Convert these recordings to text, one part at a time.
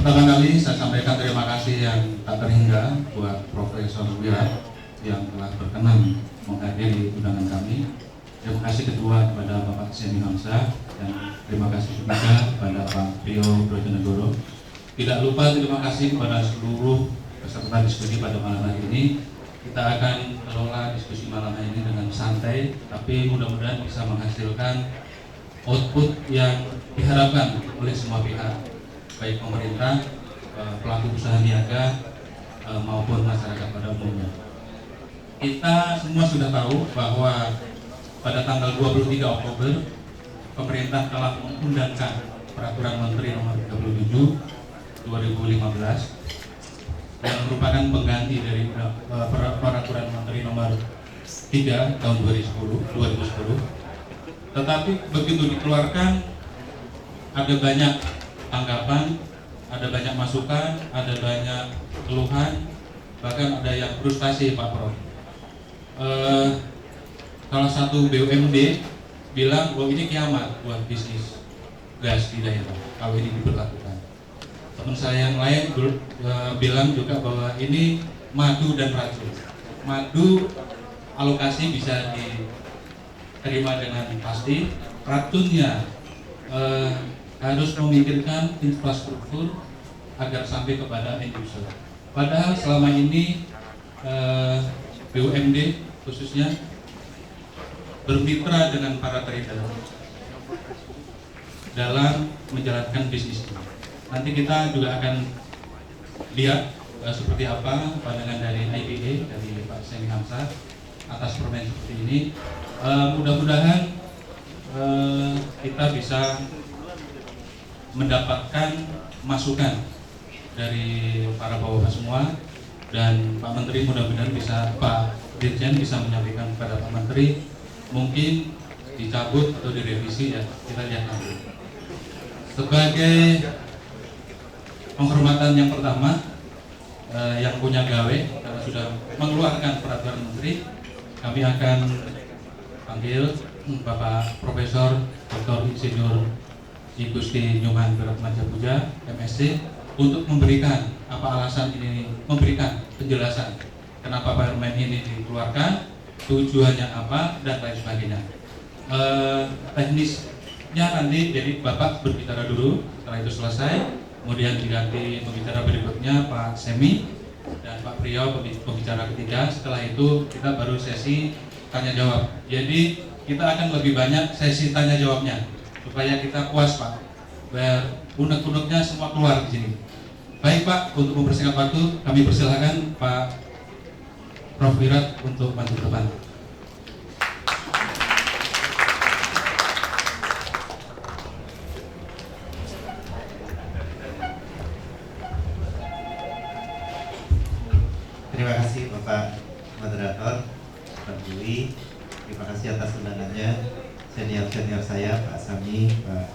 Pertama kali saya sampaikan terima kasih yang tak terhingga buat Profesor Wirat yang telah berkenan menghadiri undangan kami. Terima kasih kedua kepada Bapak Semi Hamzah dan terima kasih juga kepada Pak Prio Brojonegoro. Tidak lupa terima kasih kepada seluruh peserta diskusi pada malam hari ini. Kita akan kelola diskusi malam hari ini dengan santai, tapi mudah-mudahan bisa menghasilkan output yang diharapkan oleh semua pihak, baik pemerintah, pelaku usaha niaga, maupun masyarakat pada umumnya. Kita semua sudah tahu bahwa pada tanggal 23 Oktober, pemerintah telah mengundangkan Peraturan Menteri Nomor 37 2015 yang merupakan pengganti dari Peraturan Menteri Nomor 3 tahun 2010. Tetapi begitu dikeluarkan, ada banyak tanggapan, ada banyak masukan, ada banyak keluhan, bahkan ada yang frustasi, Pak Prof. Salah satu BUMD bilang bahwa ini kiamat buat bisnis gas di daerah kalau ini diberlakukan. Teman saya yang lain bilang juga bahwa ini madu dan racun. Madu alokasi bisa diterima dengan pasti, racunnya harus memikirkan infrastruktur agar sampai kepada end user. Padahal selama ini BUMD khususnya bermitra dengan para trader dalam menjalankan bisnis ini. Nanti kita juga akan lihat seperti apa pandangan dari IBA, dari Pak Semi Hamzah atas permen seperti ini. Mudah-mudahan kita bisa mendapatkan masukan dari para bapak semua, dan Pak Menteri mudah-mudahan bisa, Pak Dirjen bisa menyampaikan kepada Pak Menteri, mungkin dicabut atau direvisi, ya kita lihat nanti. Sebagai penghormatan yang pertama, yang punya gawe karena sudah mengeluarkan peraturan menteri, kami akan panggil Bapak Profesor Dr. Insinyur I Gusti Nyoman Wiratmadjapuja, MSc, untuk memberikan apa alasan ini, memberikan penjelasan kenapa permen ini dikeluarkan, tujuannya apa, dan lain sebagainya. Teknisnya nanti jadi Bapak berbicara dulu, setelah itu selesai, kemudian diganti pembicara berikutnya Pak Semi dan Pak Priyo pembicara ketiga. Setelah itu kita baru sesi tanya jawab. Jadi kita akan lebih banyak sesi tanya jawabnya supaya kita puas, Pak, biar unek-uneknya semua keluar di sini. Baik Pak, untuk mempersingkat waktu kami persilahkan Pak Prof Wirat untuk maju ke depan. Terima kasih Bapak Moderator, Pak Dwi. Terima kasih atas undangannya. Senior-senior saya, Pak Sami, Pak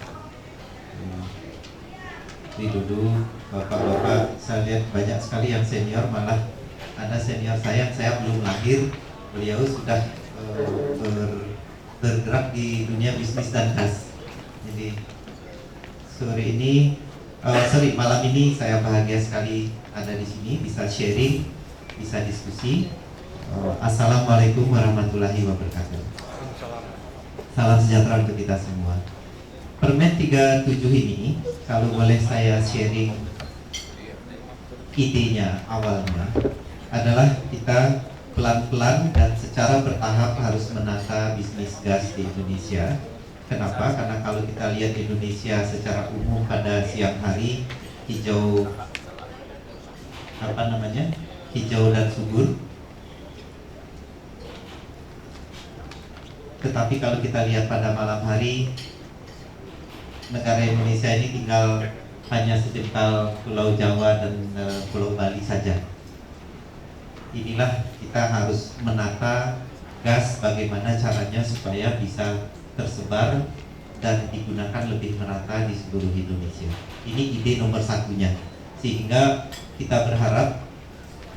Widodo, Bapak-bapak, saya lihat banyak sekali yang senior, malah ada senior saya yang saya belum lahir, beliau sudah bergerak di dunia bisnis dan gas. Jadi malam ini saya bahagia sekali ada di sini, bisa sharing, bisa diskusi. Assalamualaikum warahmatullahi wabarakatuh. Salam sejahtera untuk kita semua. Permen 37 ini, kalau boleh saya sharing idenya awalnya, adalah kita pelan-pelan dan secara bertahap harus menata bisnis gas di Indonesia. Kenapa? Karena kalau kita lihat Indonesia secara umum pada siang hari hijau dan subur. Tetapi kalau kita lihat pada malam hari, negara Indonesia ini tinggal hanya sejengkal Pulau Jawa dan Pulau Bali saja. Inilah kita harus menata gas bagaimana caranya supaya bisa tersebar dan digunakan lebih merata di seluruh Indonesia. Ini ide nomor satunya, sehingga kita berharap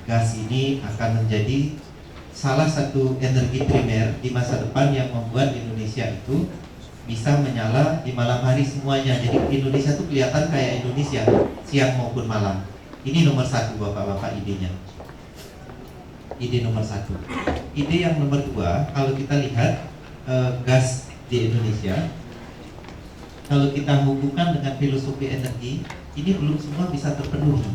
gas ini akan menjadi salah satu energi primer di masa depan yang membuat Indonesia itu bisa menyala di malam hari semuanya. Jadi Indonesia tuh kelihatan kayak Indonesia siang maupun malam. Ini nomor satu bapak-bapak idenya. Ide nomor satu. Ide yang nomor dua, kalau kita lihat gas di Indonesia, kalau kita hubungkan dengan filosofi energi, ini belum semua bisa terpenuhi.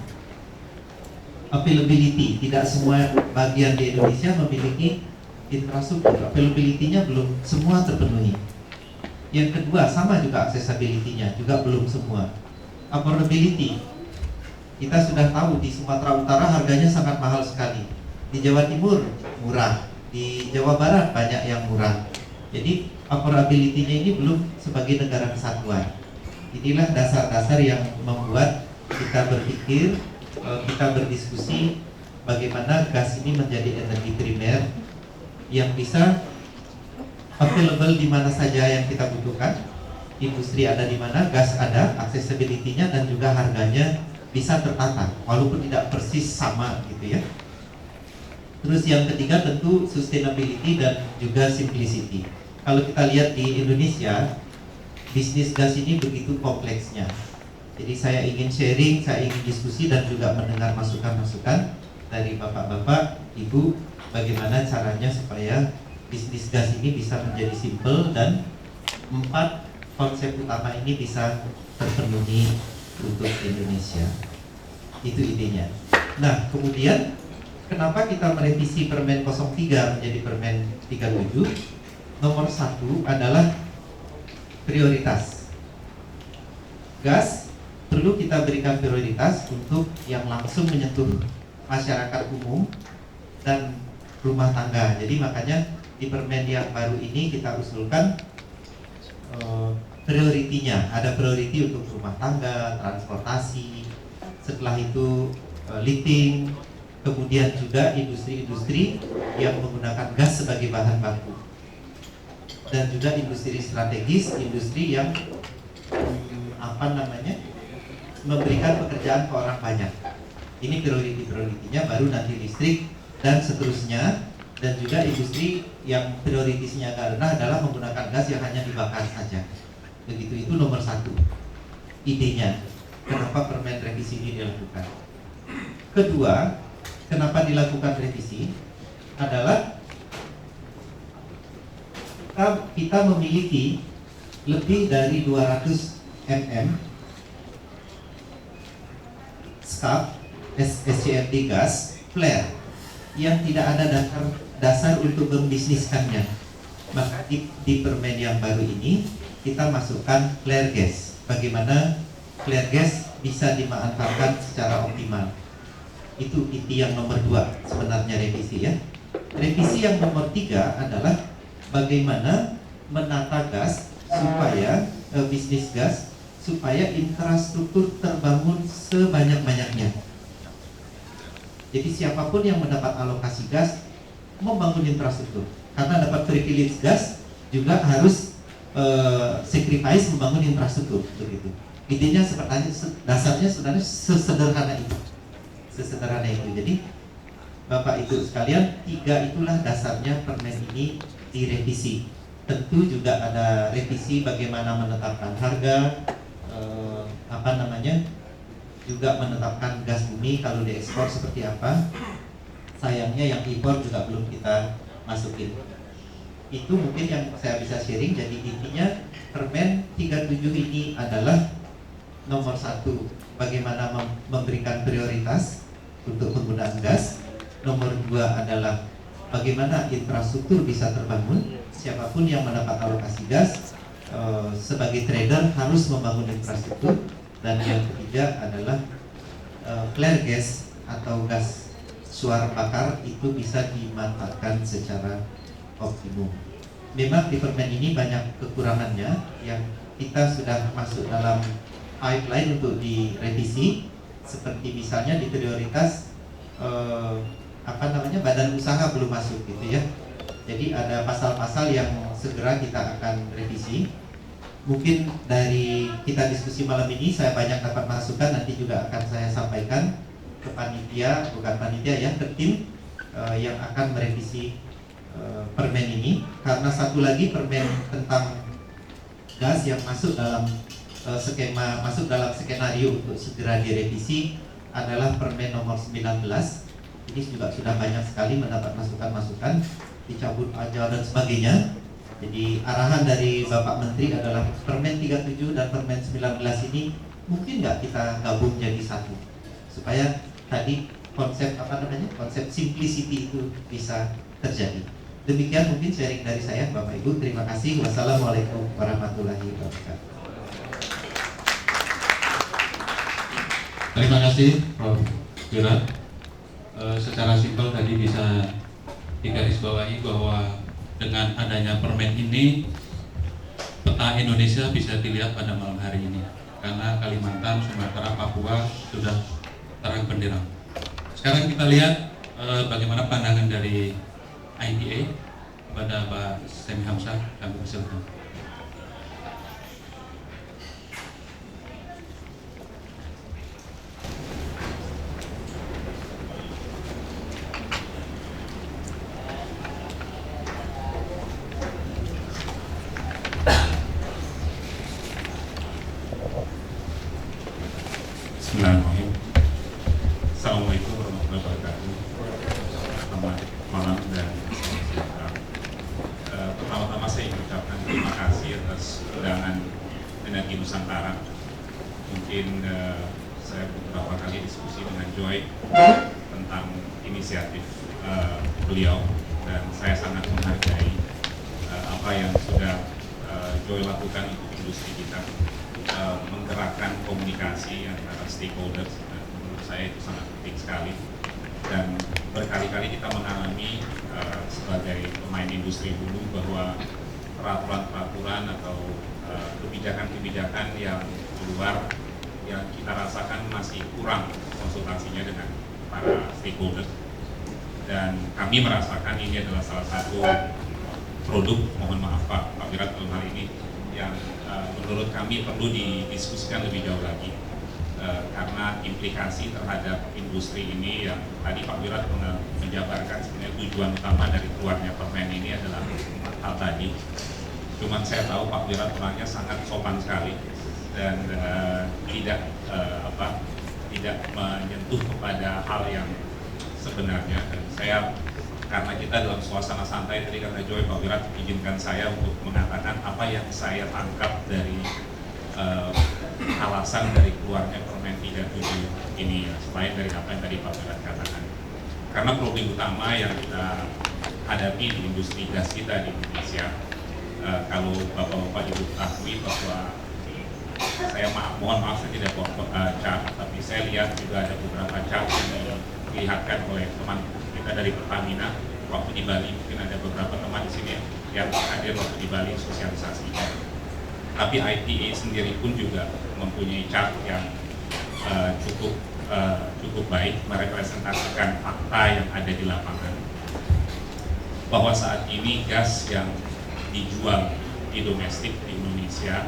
Availability, tidak semua bagian di Indonesia memiliki infrastruktur. Availability-nya belum semua terpenuhi. Yang kedua, sama juga accessibility-nya, juga belum semua. Affordability, kita sudah tahu di Sumatera Utara harganya sangat mahal sekali. Di Jawa Timur murah, di Jawa Barat banyak yang murah. Jadi affordability-nya ini belum sebagai negara kesatuan. Inilah dasar-dasar yang membuat kita berpikir, kita berdiskusi bagaimana gas ini menjadi energi primer yang bisa available di mana saja yang kita butuhkan. Industri ada di mana, gas ada, accessibility-nya dan juga harganya bisa tertata walaupun tidak persis sama gitu ya. Terus yang ketiga tentu sustainability dan juga simplicity. Kalau kita lihat di Indonesia, bisnis gas ini begitu kompleksnya. Jadi saya ingin sharing, saya ingin diskusi dan juga mendengar masukan-masukan dari bapak-bapak, ibu, bagaimana caranya supaya bisnis gas ini bisa menjadi simple dan 4 konsep utama ini bisa terpenuhi untuk Indonesia. Itu idenya. Nah, kemudian kenapa kita merevisi Permen 03 menjadi Permen 37? Nomor 1 adalah prioritas. Gas perlu kita berikan prioritas untuk yang langsung menyentuh masyarakat umum dan rumah tangga. Jadi makanya di permen yang baru ini kita usulkan prioritinya. Ada priority untuk rumah tangga, transportasi, setelah itu lifting, kemudian juga industri-industri yang menggunakan gas sebagai bahan baku, dan juga industri strategis, industri yang memberikan pekerjaan ke orang banyak. Ini prioritinya, baru nanti listrik dan seterusnya. Dan juga industri yang prioritasnya karena adalah menggunakan gas yang hanya dibakar saja. Begitu, itu nomor 1 idenya. Kenapa permen revisi ini dilakukan? Kedua, kenapa dilakukan revisi adalah kita memiliki lebih dari 200 mm SCAF, SCFD gas flare yang tidak ada dasar untuk membisniskannya. Maka di permen yang baru ini kita masukkan flare gas. Bagaimana flare gas bisa dimanfaatkan secara optimal. Itu inti yang nomor 2 sebenarnya revisi ya. Revisi yang nomor 3 adalah bagaimana menata gas supaya bisnis gas, supaya infrastruktur terbangun sebanyak-banyaknya. Jadi siapapun yang mendapat alokasi gas membangun infrastruktur. Karena dapat privilege gas juga harus sacrifice membangun infrastruktur begitu. Idenya sepertinya dasarnya sebenarnya sesederhana itu. Jadi Bapak Ibu sekalian, 3 itulah dasarnya permen ini direvisi. Tentu juga ada revisi bagaimana menetapkan harga, juga menetapkan gas bumi kalau diekspor seperti apa. Sayangnya yang impor juga belum kita masukin. Itu mungkin yang saya bisa sharing. Jadi intinya permen 37 ini adalah nomor 1, bagaimana memberikan prioritas untuk penggunaan gas. Nomor 2 adalah bagaimana infrastruktur bisa terbangun. Siapapun yang mendapat alokasi gas sebagai trader harus membangun infrastruktur. Dan yang ketiga adalah flare gas atau gas suar bakar itu bisa dimanfaatkan secara optimum. Memang di permen ini banyak kekurangannya yang kita sudah masuk dalam pipeline untuk direvisi, seperti misalnya di prioritas badan usaha belum masuk gitu ya. Jadi ada pasal-pasal yang segera kita akan revisi. Mungkin dari kita diskusi malam ini saya banyak dapat masukan, nanti juga akan saya sampaikan ke panitia, bukan panitia ya, ke tim yang akan merevisi permen ini. Karena satu lagi permen tentang gas yang masuk dalam skenario untuk segera direvisi adalah Permen nomor 19. Ini juga sudah banyak sekali mendapat masukan-masukan, dicabut aja dan sebagainya. Jadi arahan dari Bapak Menteri adalah Permen 37 dan Permen 19 ini mungkin nggak kita gabung jadi satu, supaya tadi konsep konsep simplicity itu bisa terjadi. Demikian mungkin sharing dari saya, Bapak Ibu. Terima kasih. Wassalamualaikum warahmatullahi wabarakatuh. Terima kasih Prof. Wira. Secara simpel tadi bisa digarisbawahi bahwa dengan adanya permen ini peta Indonesia bisa dilihat pada malam hari ini, karena Kalimantan, Sumatera, Papua sudah terang benderang. Sekarang kita lihat bagaimana pandangan dari IDA kepada Pak Semi Hamzah. Kami persilakan. Bismillahirrahmanirrahim. Assalamualaikum warahmatullahi wabarakatuh. Selamat malam dan salam sejahtera. Pertama-tama saya ingin ucapkan terima kasih atas undangan Energi Nusantara. Mungkin saya beberapa kali diskusi dengan Joy tentang inisiatif beliau, dan saya sangat menghargai apa yang sudah Joy lakukan untuk industri kita, menggerakkan komunikasi antara stakeholders. Menurut saya itu sangat penting sekali, dan berkali-kali kita mengalami sebagai pemain industri dulu bahwa peraturan-peraturan atau kebijakan-kebijakan yang keluar yang kita rasakan masih kurang konsultasinya dengan para stakeholders, dan kami merasakan ini adalah salah satu produk, mohon maaf Pak Wirat dalam hal ini, yang menurut kami perlu didiskusikan lebih jauh lagi, karena implikasi terhadap industri ini yang tadi Pak Wirat menjabarkan sebenarnya tujuan utama dari keluarnya permen ini adalah hal tadi. Cuman saya tahu Pak Wirat orangnya sangat sopan sekali dan tidak menyentuh kepada hal yang sebenarnya. Dan saya, karena kita dalam suasana santai tadi kata Joy, Pak Wirat izinkan saya untuk mengatakan apa yang saya tangkap dari alasan dari keluarnya Permen 37 ini, selain dari apa yang tadi Pak Wirat katakan. Karena problem utama yang kita hadapi di industri gas kita di Indonesia, kalau Bapak-Bapak Ibu ketahui bahwa saya mohon maaf saya tidak bawa chart, tapi saya lihat juga ada beberapa chart yang dilihatkan oleh teman kita dari Pertamina waktu di Bali. Mungkin ada beberapa teman di sini yang hadir waktu di Bali sosialisasi. Tapi IPA sendiri pun juga mempunyai chart yang cukup baik merepresentasikan fakta yang ada di lapangan, bahwa saat ini gas yang dijual di domestik di Indonesia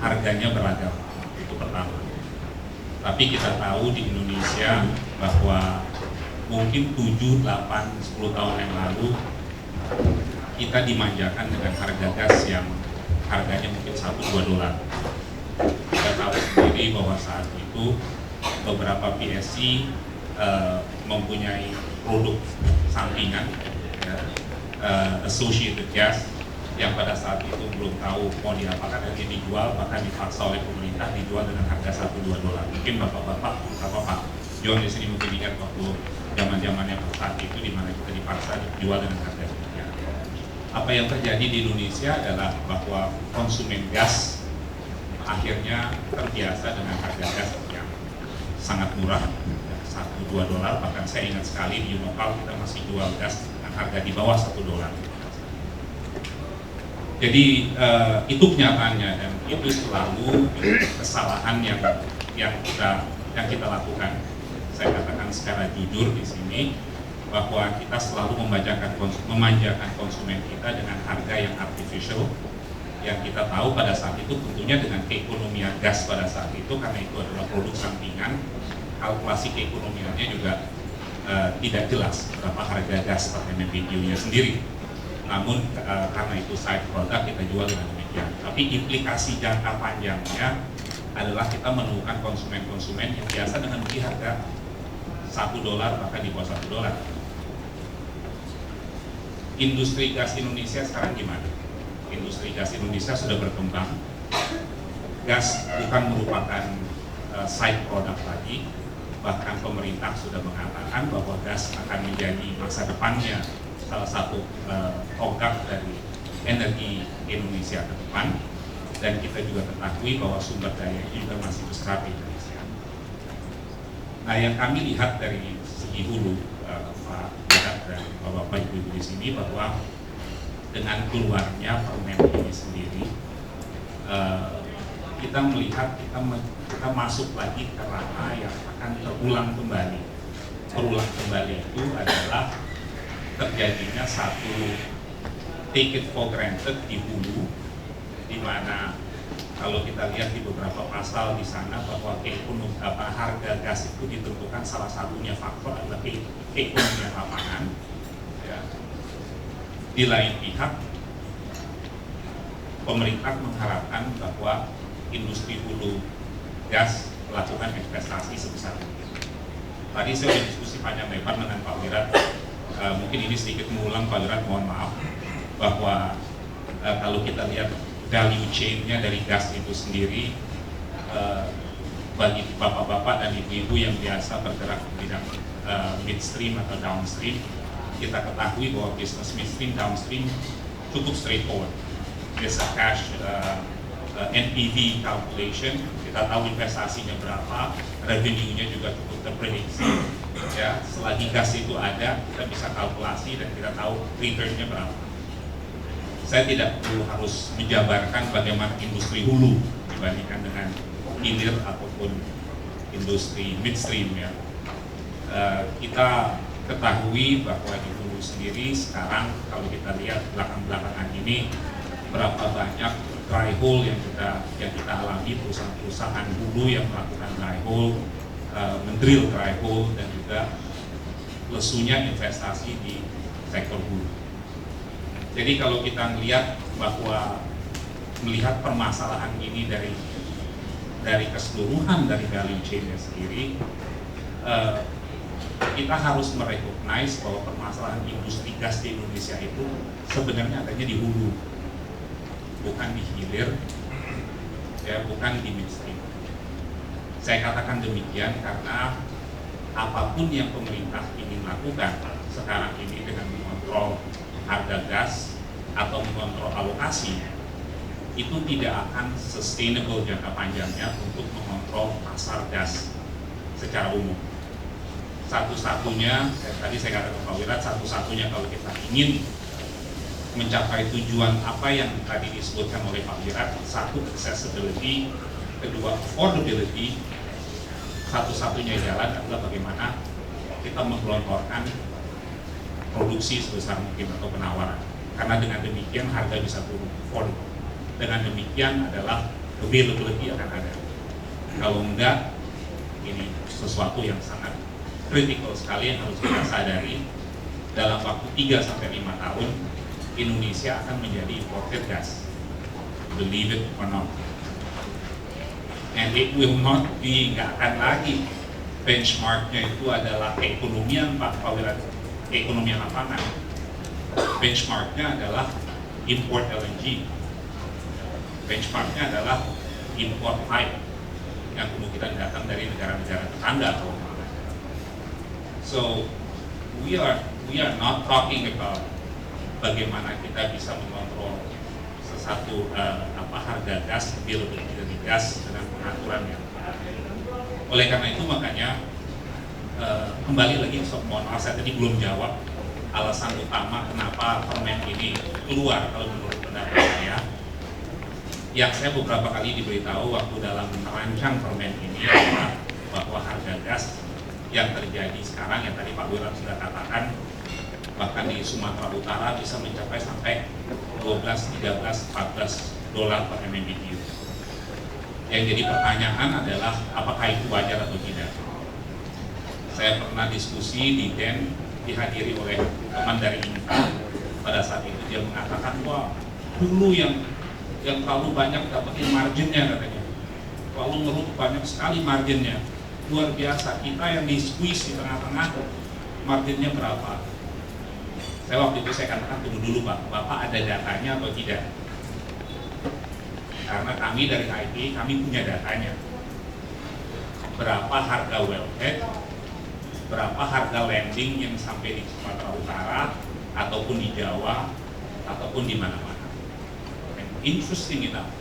harganya beragam, itu pertama. Tapi kita tahu di Indonesia bahwa mungkin 7, 8, 10 tahun yang lalu kita dimanjakan dengan harga gas yang harganya mungkin $1-2. Kita tahu sendiri bahwa saat itu beberapa PSC mempunyai produk sampingan, associated gas, yang pada saat itu belum tahu mau diapakan, dan dijual, bahkan dipaksa oleh pemerintah dijual dengan harga $1-2. Mungkin bapak-bapak, Pak John di sini mungkin ingat waktu zaman-zamannya saat itu di mana kita dipaksa dijual dengan harga sekian. Apa yang terjadi di Indonesia adalah bahwa konsumen gas akhirnya terbiasa dengan harga gas yang sangat murah, $1-2. Bahkan saya ingat sekali di Unokal kita masih jual gas dengan harga di bawah $1. Jadi itu kenyataannya, dan itu selalu kesalahan yang kita lakukan. Saya katakan secara jujur di sini bahwa kita selalu memanjakan konsumen kita dengan harga yang artificial, yang kita tahu pada saat itu tentunya dengan keekonomian gas pada saat itu, karena itu adalah produk sampingan, kalkulasi keekonomiannya juga tidak jelas berapa harga gas per MMBTU-nya sendiri. Namun karena itu side product, kita jual dengan demikian. demikian. Tapi implikasi jangka panjangnya adalah kita menemukan konsumen-konsumen yang biasa dengan beli harga $1 bahkan di bawah $1. Industri gas Indonesia sekarang gimana? Industri gas Indonesia sudah berkembang. Gas bukan merupakan side product lagi. Bahkan pemerintah sudah mengatakan bahwa gas akan menjadi masa depannya salah satu tonggak dari energi Indonesia ke depan. Dan kita juga ketahui bahwa sumber daya juga masih besar di Indonesia. Nah, yang kami lihat dari segi hulu, Pak Wirat dan Bapak Ibu di sini, bahwa dengan keluarnya permen ini sendiri, kita melihat kita masuk lagi ke ranah yang akan terulang kembali. Terulang kembali itu adalah terjadinya satu take it for granted di hulu, di mana kalau kita lihat di beberapa pasal di sana bahwa harga gas itu ditentukan salah satunya faktor adalah keekonomian lapangan. Ya. Di lain pihak, pemerintah mengharapkan bahwa industri hulu gas melakukan investasi sebesar mungkin. Tadi saya sudah diskusi panjang lebar dengan Pak Wirat. Mungkin ini sedikit mengulang, Pak Wirat, mohon maaf, bahwa kalau kita lihat value chain-nya dari gas itu sendiri, bagi bapak-bapak dan ibu-ibu yang biasa bergerak di bidang midstream atau downstream, kita ketahui bahwa bisnis midstream downstream cukup straightforward. It's a cash NPV calculation, kita tahu investasinya berapa, revenue-nya juga cukup terprediksi. Ya, selagi gas itu ada, kita bisa kalkulasi dan kita tahu return-nya berapa. Saya tidak perlu harus menjabarkan bagaimana industri hulu dibandingkan dengan hilir ataupun industri midstream, ya. Kita ketahui bahwa di hulu sendiri sekarang kalau kita lihat belakangan ini berapa banyak dry hole yang kita alami, perusahaan-perusahaan hulu yang melakukan dry hole, mendrill dry hole, dan juga lesunya investasi di sektor hulu. Jadi kalau kita melihat permasalahan ini dari keseluruhan dari value chain-nya sendiri, kita harus merecognize bahwa permasalahan industri gas di Indonesia itu sebenarnya adanya di hulu, bukan di hilir, ya, bukan di midstream. Saya katakan demikian karena apapun yang pemerintah ingin lakukan sekarang ini dengan mengontrol harga gas atau mengontrol alokasi, itu tidak akan sustainable jangka panjangnya untuk mengontrol pasar gas secara umum. Satu-satunya, tadi saya katakan Pak Wirat, satu-satunya kalau kita ingin mencapai tujuan apa yang tadi disebutkan oleh Pak Wirat, satu, accessibility, kedua, affordability, satu-satunya jalan adalah bagaimana kita menggelontorkan produksi sebesar mungkin atau penawaran, karena dengan demikian harga bisa turun, affordable. Dengan demikian adalah availability akan ada. Kalau enggak, ini sesuatu yang sangat kritikal sekali yang harus kita sadari. Dalam waktu 3-5 tahun Indonesia akan menjadi imported gas, believe it or not, and it will not be, nggak akan lagi benchmarknya itu adalah keekonomian, Pak Wirat, keekonomian lapangan. Benchmarknya adalah import LNG, benchmarknya adalah import pipe yang kemungkinan datang dari negara-negara tetangga. So we are not talking about bagaimana kita bisa mengontrol sesuatu harga gas, availability dari gas dengan pengaturan yang oleh karena itu makanya kembali lagi, mohon maaf saya tadi belum jawab alasan utama kenapa permen ini keluar. Kalau menurut pendapat saya, yang saya beberapa kali diberitahu waktu dalam merancang permen ini adalah bahwa harga gas yang terjadi sekarang, yang tadi Pak Wirat sudah katakan, bahkan di Sumatera Utara bisa mencapai sampai 12, 13, 14 dolar per MMBTU. Yang jadi pertanyaan adalah apakah itu wajar atau tidak. Saya pernah diskusi di DEN, dihadiri oleh teman dari INTA. Pada saat itu dia mengatakan, wah, hulu yang yang terlalu banyak dapetin marginnya katanya, terlalu ngeluh banyak sekali marginnya, luar biasa. Kita yang di squeeze di tengah-tengah, marginnya berapa? Saya waktu itu saya katakan tunggu dulu Pak, Bapak ada datanya atau tidak? Karena kami dari IT, kami punya datanya. Berapa harga wellhead, berapa harga landing yang sampai di Sumatera Utara, ataupun di Jawa, ataupun di mana-mana. Interesting enough,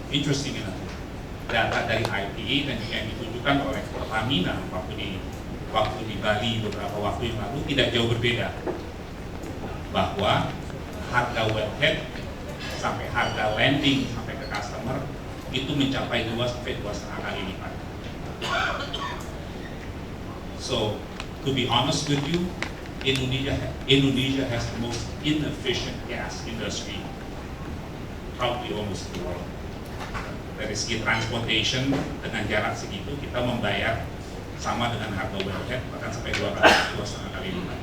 data dari IPA dan yang ditunjukkan oleh Pertamina waktu di Bali beberapa waktu yang lalu tidak jauh berbeda, bahwa harga wellhead sampai harga landing sampai ke customer itu mencapai 2 sampai 2,5 kali lipat. So to be honest with you, Indonesia has the most inefficient gas industry probably almost the world. Dari segi transportation dengan jarak segitu kita membayar sama dengan harga wellhead bahkan sampai 2,5 kali lipat.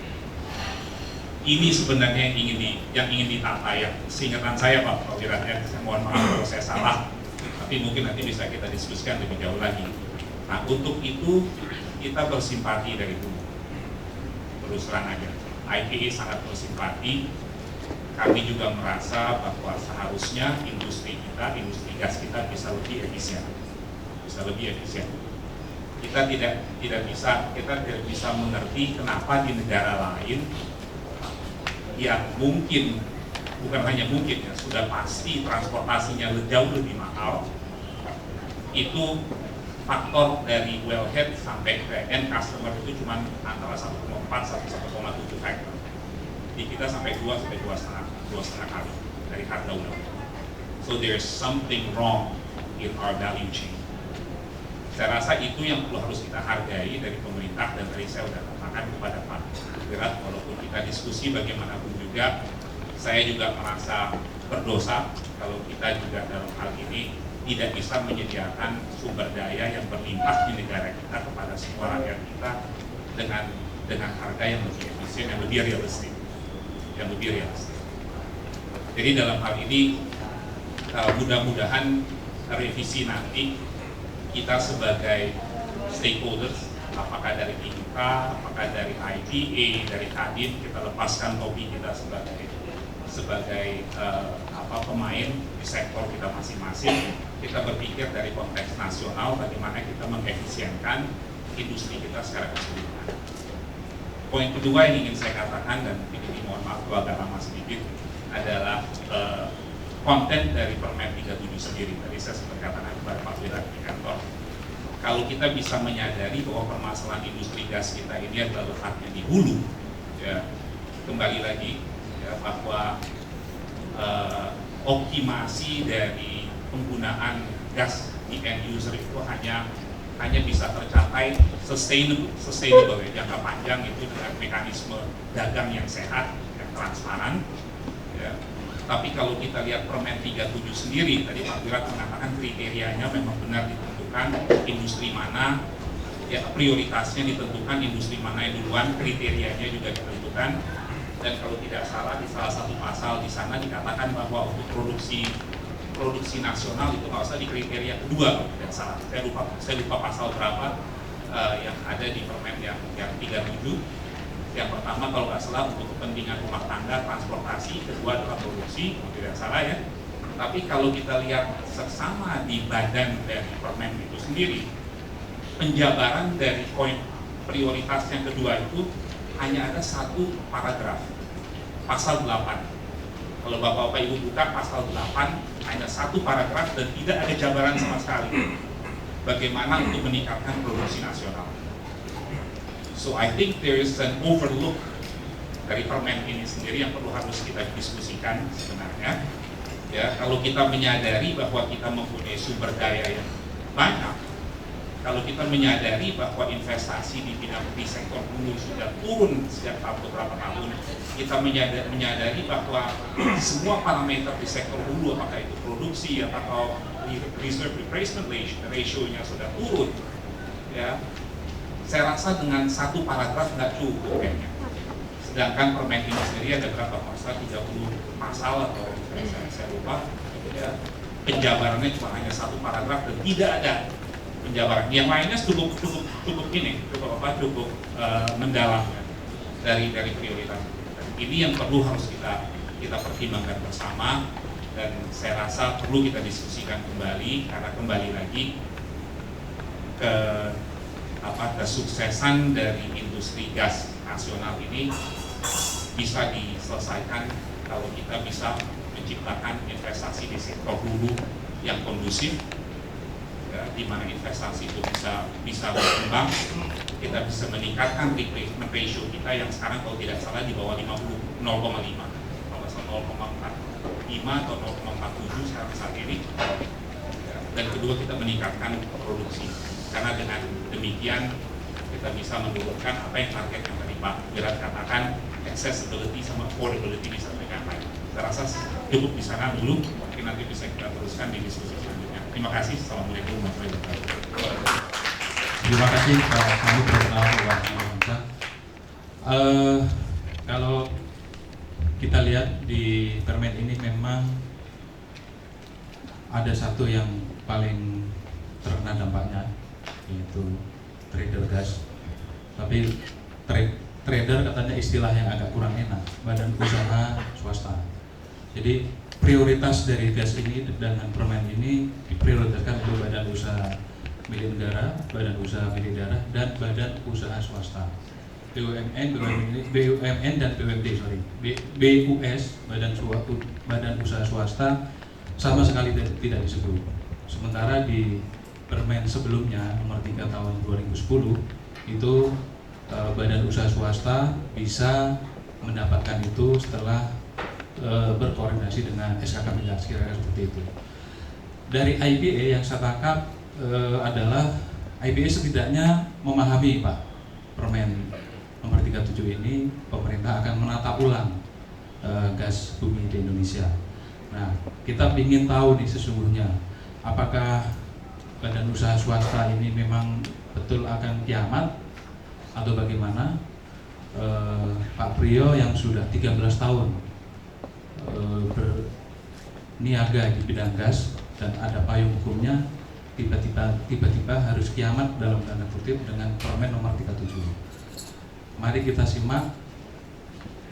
Ini sebenarnya yang ingin ditata ya. Seingetan saya Pak Wirat, saya mohon maaf kalau saya salah, tapi mungkin nanti bisa kita diskusikan lebih jauh lagi. Nah untuk itu kita bersimpati dari dulu. Terus terang aja, IPA sangat bersimpati. Kami juga merasa bahwa seharusnya industri gas kita bisa lebih efisien. Kita tidak bisa mengerti kenapa di negara lain yang mungkin, bukan hanya mungkin ya, sudah pasti transportasinya jauh lebih mahal, itu faktor dari wellhead sampai ke end customer itu cuma antara 1,4 sampai 1,7 factor. Di kita sampai 2 sampai 2,5 kali dari harga wellhead. So there's something wrong in our value chain. Saya rasa itu yang harus kita hargai dari pemerintah, dan tadi saya sudah katakan kepada Pak Wirat, walaupun kita diskusi bagaimanapun juga, saya juga merasa berdosa kalau kita juga dalam hal ini tidak bisa menyediakan sumber daya yang berlimpah di negara kita kepada semua rakyat kita dengan harga yang lebih efisien, yang lebih realistik. Jadi dalam hal ini mudah-mudahan revisi nanti kita sebagai stakeholders, apakah dari kita, apakah dari IPA, dari Kadin, kita lepaskan topi kita sebagai pemain di sektor kita masing-masing. Kita berpikir dari konteks nasional bagaimana kita mengefisienkan industri kita secara keseluruhan. Poin kedua yang ingin saya katakan, dan ini mohon maaf kalau agak lama sedikit, adalah konten dari Permen 37 sendiri. Tadi saya sempat katakan kepada Pak Wirat di kantor, kalau kita bisa menyadari bahwa permasalahan industri gas kita ini adalah letaknya di hulu, ya, kembali lagi ya, bahwa optimasi dari penggunaan gas di end user itu hanya bisa tercapai sustainable ya, jangka panjang itu dengan mekanisme dagang yang sehat, yang transparan ya. Tapi kalau kita lihat Permen 37 sendiri, tadi Pak Wirat mengatakan kriterianya memang benar ditentukan, industri mana ya, prioritasnya ditentukan, industri mana yang duluan, kriterianya juga ditentukan. Dan kalau tidak salah di salah satu pasal di sana dikatakan bahwa untuk produksi nasional itu nggak usah di kriteria kedua, kalau tidak salah. Saya lupa pasal berapa yang ada di Permen yang 37. Yang pertama kalau nggak salah untuk kepentingan rumah tangga, transportasi, kedua adalah produksi, kalau tidak salah ya. Tapi kalau kita lihat seksama di badan dari Permen itu sendiri, penjabaran dari poin prioritas yang kedua itu hanya ada satu paragraf, pasal 8. Kalau Bapak-Bapak Ibu buka pasal 8, hanya satu paragraf dan tidak ada jabaran sama sekali bagaimana untuk meningkatkan produksi nasional. So I think there is an overlook dari Permen ini sendiri yang harus kita diskusikan sebenarnya. Ya, kalau kita menyadari bahwa kita mempunyai sumber daya yang banyak, kalau kita menyadari bahwa investasi di sektor hulu sudah turun sejak beberapa tahun, kita menyadari bahwa semua parameter di sektor hulu, apakah itu produksi atau reserve replacement ratio-nya sudah turun, ya, saya rasa dengan satu paragraf nggak cukup kayaknya. Sedangkan Permen ini sendiri ada berapa pasal? 30 pasal atau saya lupa, ya. penjabarannya cuma hanya satu paragraf dan tidak ada penjabaran. Yang lainnya cukup mendalam ya, dari prioritas. Ini yang perlu harus kita pertimbangkan bersama, dan saya rasa perlu kita diskusikan kembali, karena kembali lagi ke kesuksesan dari industri gas nasional ini bisa diselesaikan kalau kita bisa menciptakan investasi di sektor hulu yang kondusif, ya, di mana investasi itu bisa berkembang, kita bisa meningkatkan replacement ratio kita yang sekarang kalau tidak salah di bawah 50, 0,5, kalau nggak salah 0,45 atau 0,47 sekarang saat ini. Dan kedua, kita meningkatkan produksi, karena dengan demikian kita bisa menurunkan apa yang target yang tadi Pak Wirat katakan, accessibility sama affordability bisa tercapai. Saya rasa cukup di sana dulu, mungkin nanti bisa kita teruskan di diskusi selanjutnya. Terima kasih. Assalamualaikum warahmatullahi wabarakatuh. Terima kasih Pak Sambut Bangsa. Kalau kita lihat di permen ini memang ada satu yang paling terkena dampaknya, yaitu trader gas. Tapi trader katanya istilah yang agak kurang enak, badan usaha swasta. Jadi prioritas dari gas ini dengan permen ini diprioritaskan untuk badan usaha milik negara, badan usaha milik daerah, dan badan usaha swasta. BUMN dan BUMD, BUS, badan usaha swasta sama sekali tidak disebut. Sementara di permen sebelumnya nomor 3 tahun 2010 itu badan usaha swasta bisa mendapatkan itu setelah berkoordinasi dengan SKK Migas, kira-kira seperti itu. Dari IPA yang saya tangkap adalah IPA setidaknya memahami Pak, permen nomor 37 ini pemerintah akan menata ulang gas bumi di Indonesia. Nah, kita ingin tahu nih sesungguhnya apakah badan usaha swasta ini memang betul akan kiamat atau bagaimana. Pak Priyo yang sudah 13 tahun berniaga di bidang gas dan ada payung hukumnya, tiba-tiba harus kiamat dalam tanda kutip dengan permen nomor 37. Mari kita simak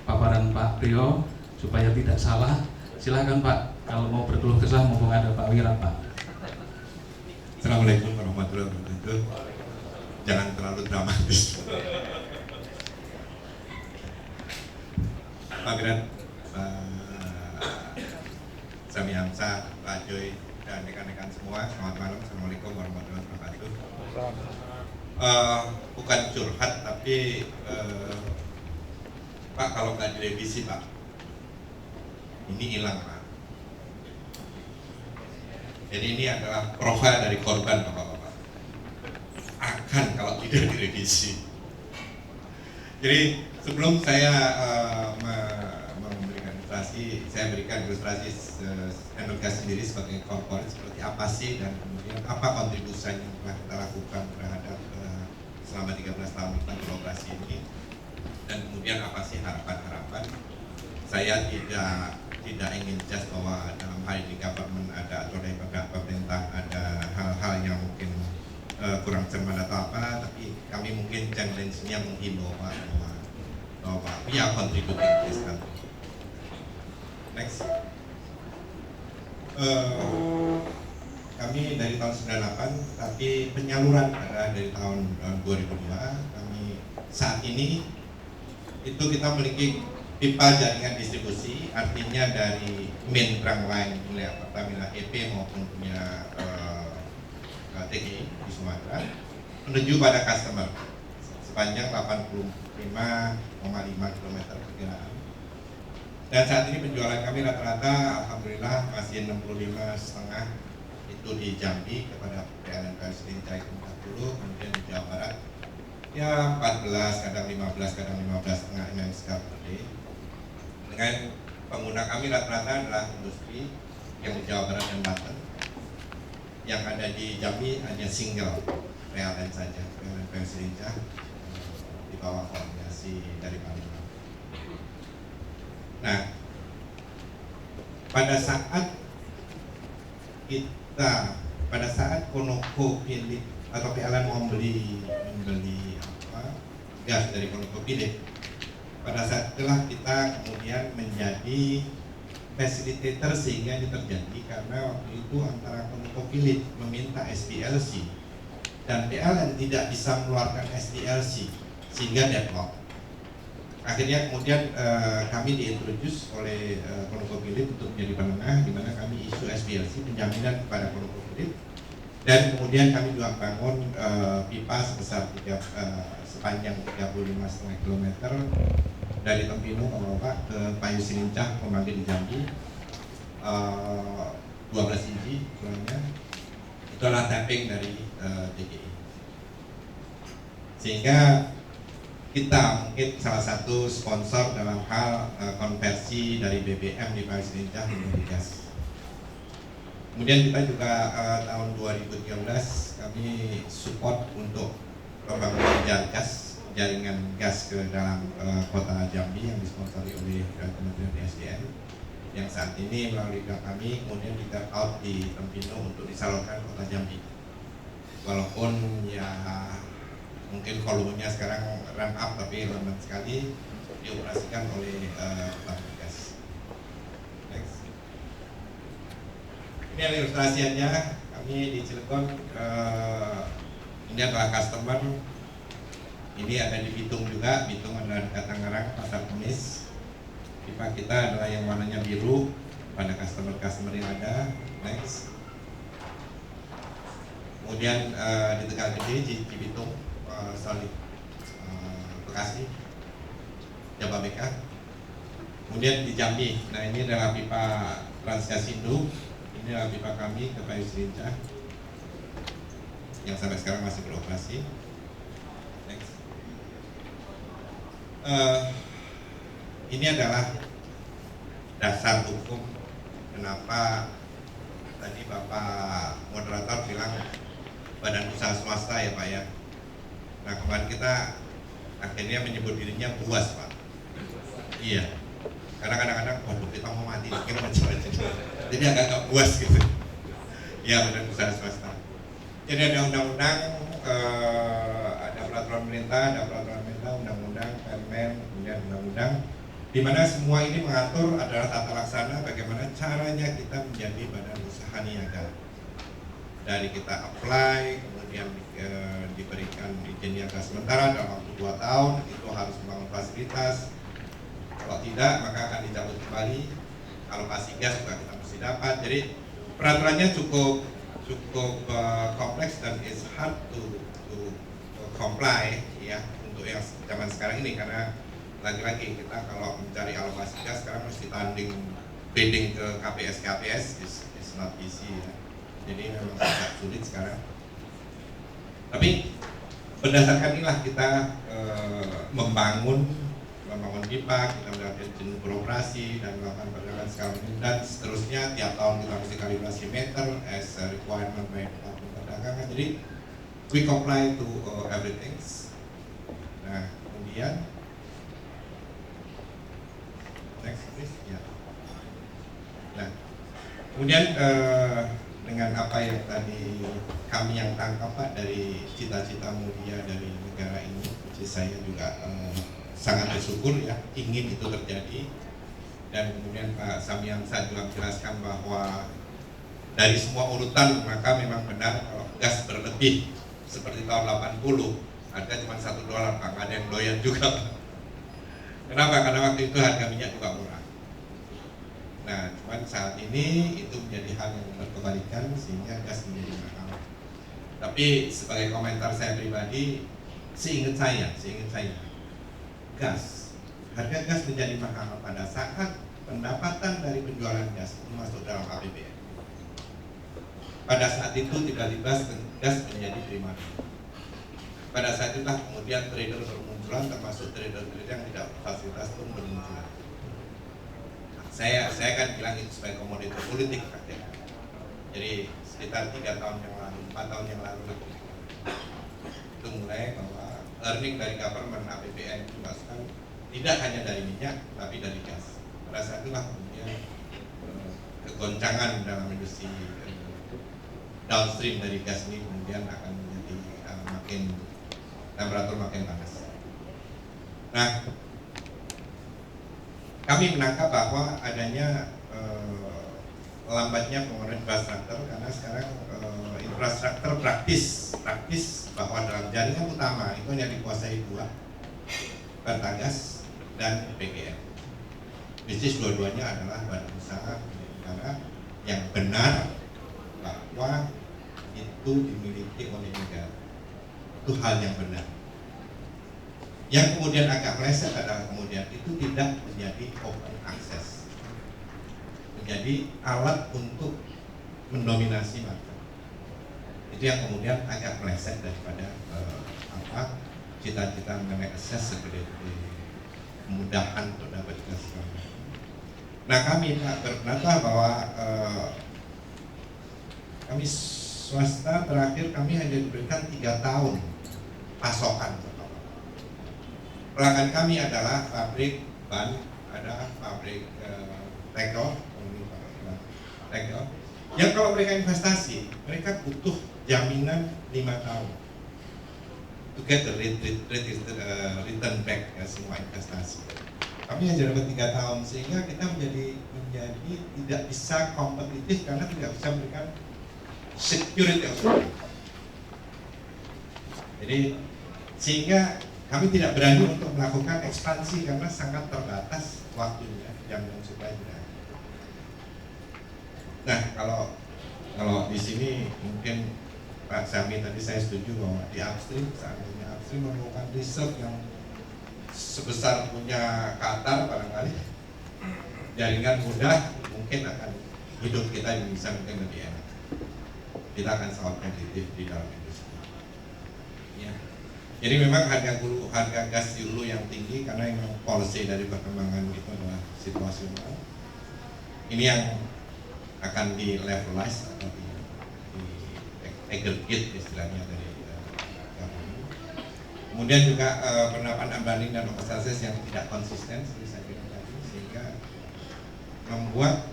paparan Pak Priyo supaya tidak salah. Silakan Pak, kalau mau berkeluh kesah mumpung ada Pak Wirat Pak. Assalamualaikum warahmatullahi wabarakatuh. Jangan terlalu dramatis. Pak Wirat, Pak Sami Hamzah, Pak Joy, dan rekan-rekan semua, selamat malam. Assalamualaikum warahmatullahi wabarakatuh. Bukan curhat, tapi Pak, kalau nggak direvisi Pak, ini hilang Pak. Jadi ini adalah profil dari korban Bapak-Bapak. Akan kalau tidak direvisi. Jadi sebelum saya memberikan ilustrasi, saya berikan ilustrasi Energas sendiri sebagai korporat seperti apa sih, dan kemudian apa kontribusi yang telah kita lakukan terhadap selama 13 tahun kita beroperasi ini, dan kemudian apa sih harapan-harapan. Saya tidak ingin just bahwa dalam hal ini government ada atau dari pemerintah ada hal-hal yang mungkin kurang cermat atau apa, tapi kami mungkin challenge-nya menghimbau bahwa we are contributing this country. Next. Kami dari tahun 98, tapi penyaluran adalah dari tahun 2002. Kami saat ini itu kita memiliki pipa jaringan distribusi, artinya dari main trunk line milik Pertamina EP maupun punya TGI di Sumatera menuju pada customer sepanjang 85,5 km perkiraan. Dan saat ini penjualan kami rata-rata alhamdulillah masih 65,5 itu di Jambi kepada PLN Perslinca itu 40, kemudian di Jawa Barat ya 14, kadang 15, kadang 15,5 MMSK per day. Dengan pengguna kami rata-rata adalah industri yang di Jawa Barat dan Banten. Yang ada di Jambi hanya single PLN saja, PLN Perslinca di bawah koordinasi dari Palembang. Nah, pada saat kita pada saat ConocoPhillips atau PLN membeli gas dari ConocoPhillips, pada saat itulah kita kemudian menjadi facilitator sehingga ini terjadi, karena waktu itu antara ConocoPhillips meminta SPLC dan PLN tidak bisa mengeluarkan SPLC sehingga deadlock. Akhirnya kemudian kami diintroduce oleh ConocoPhillips untuk menjadi penengah, di mana kami isu SPLC penjaminan kepada ConocoPhillips, dan kemudian kami juga bangun pipa sebesar sepanjang 35,5 km dari Tempino ke Bapak ke Payu Silincah pembangkit di Jambi, 12 inci kurangnya. Itu adalah tapping dari DGI, sehingga kita mungkin salah satu sponsor dalam hal konversi dari BBM di Payu Silincah menjadi gas. Kemudian kita juga tahun 2013 kami support untuk pembangunan jaringan gas ke dalam kota Jambi yang disponsori oleh Kementerian SDM, yang saat ini melalui kami kemudian di tap out di Tempino untuk disalurkan kota Jambi. Walaupun ya mungkin volumenya sekarang ramp up tapi lambat sekali dioperasikan oleh Bapak Gas. Next. Ini adalah ilustrasiannya. Kami di Cilegon, ini adalah customer. Ini ada di Bitung juga. Bitung adalah dekat Tangerang, Pasar Kemis. Pipa kita adalah yang warnanya biru pada customer yang ada. Next. Kemudian di Tegalgede, di Bitung, Bekasi, Jababeka. Kemudian di Jambi, nah ini adalah pipa Transgasindo. Ini adalah pipa kami ke Payu Silincah yang sampai sekarang masih beroperasi. Next. Ini adalah dasar hukum kenapa tadi Bapak moderator bilang badan usaha swasta ya Pak ya. Nah kemarin kita akhirnya menyebut dirinya BUAS Pak. Iya. Karena kadang-kadang waduh kita mau mati kita macam-macam. Jadi agak puas gitu. Ya badan usaha swasta. Jadi ada undang-undang, ada peraturan pemerintah, undang-undang, permen, kemudian undang-undang, di mana semua ini mengatur adalah tata laksana bagaimana caranya kita menjadi badan usaha niaga. Dari kita apply, kemudian diberikan izin niaga sementara dalam waktu 2 tahun, itu harus membangun fasilitas. Kalau tidak maka akan dicabut kembali. Alokasi gas juga kita mesti dapat. Jadi peraturannya cukup kompleks dan it's hard to comply ya untuk yang zaman sekarang ini, karena lagi-lagi kita kalau mencari alokasi gas sekarang mesti tanding bidding ke KPS is not easy ya. Jadi memang agak sulit sekarang. Tapi berdasarkan inilah kita membangun pipa, kita melakukan izin beroperasi dan melakukan perjalanan skala dan seterusnya. Tiap tahun kita mesti kalibrasi meter as a requirement by Departemen Perdagangan. Jadi we comply to everything. Nah kemudian next please ya. Nah kemudian dengan apa yang tadi kami yang tangkap Pak dari cita-cita mulia dari negara ini, saya juga sangat bersyukur ya ingin itu terjadi. Dan kemudian Pak Samyamsa juga menjelaskan bahwa dari semua urutan maka memang benar kalau gas berlebih seperti tahun 80 harga cuma $1 Pak, nggak ada yang doyan juga Pak. Kenapa? Karena waktu itu harga minyak juga murah. Nah cuman saat ini itu menjadi hal yang berkebalikan sehingga gas menjadi mahal. Tapi sebagai komentar saya pribadi, seingat saya harga gas menjadi mahal pada saat pendapatan dari penjualan gas itu masuk dalam APBN. Pada saat itu tiba-tiba gas menjadi prima. Pada saat itulah kemudian trader bermunculan, termasuk trader-trader yang tidak fasilitas pun bermunculan. Saya kan bilang itu sebagai komoditi politik praktek. Jadi sekitar 3 tahun yang lalu, 4 tahun yang lalu itu mulai bahwa earning dari government APBN itu masukkan tidak hanya dari minyak tapi dari gas. Pada saat itulah kemudian kegoncangan dalam industri downstream dari gas ini kemudian akan menjadi temperatur makin panas. Nah, kami menangkap bahwa adanya lambatnya pembangunan infrastruktur karena sekarang infrastruktur praktis bahwa dalam jaringan utama itu hanya dikuasai dua, Pertagas dan PGN. Bisnis dua-duanya adalah badan usaha negara yang benar bahwa itu dimiliki oleh negara. Itu hal yang benar. Yang kemudian agak meleset adalah kemudian itu tidak menjadi open access, menjadi alat untuk mendominasi market. Itu yang kemudian agak meleset daripada cita-cita mengenai akses seperti kemudahan untuk dapat gas. Nah, kami berpendapat bahwa kami swasta terakhir kami hanya diberikan 3 tahun pasokan. Pelanggan kami adalah pabrik ban, ada pabrik tegel, yang kalau mereka investasi, mereka butuh jaminan 5 tahun to get the return back ya, semua investasi. Kami hanya dapat 3 tahun sehingga kita menjadi tidak bisa kompetitif karena tidak bisa memberikan security of supply. Jadi sehingga kami tidak berani untuk melakukan ekspansi karena sangat terbatas waktunya, jaminan supply-nya. Nah, kalau di sini mungkin Pak Syami tadi saya setuju bahwa di upstream, seandainya upstream memerlukan reserve yang sebesar punya Qatar barangkali, jaringan mudah mungkin akan hidup kita bisa mungkin lebih enak. Kita akan sangat kompetitif di dalam industri. Ya. Jadi memang harga gas di hulu yang tinggi karena memang policy dari perkembangan itu adalah situasional. Ini yang akan di levelize atau di aggregate istilahnya dari kemudian juga penerapan unbundling dan overcharges yang tidak konsisten seperti saya bilang tadi, sehingga membuat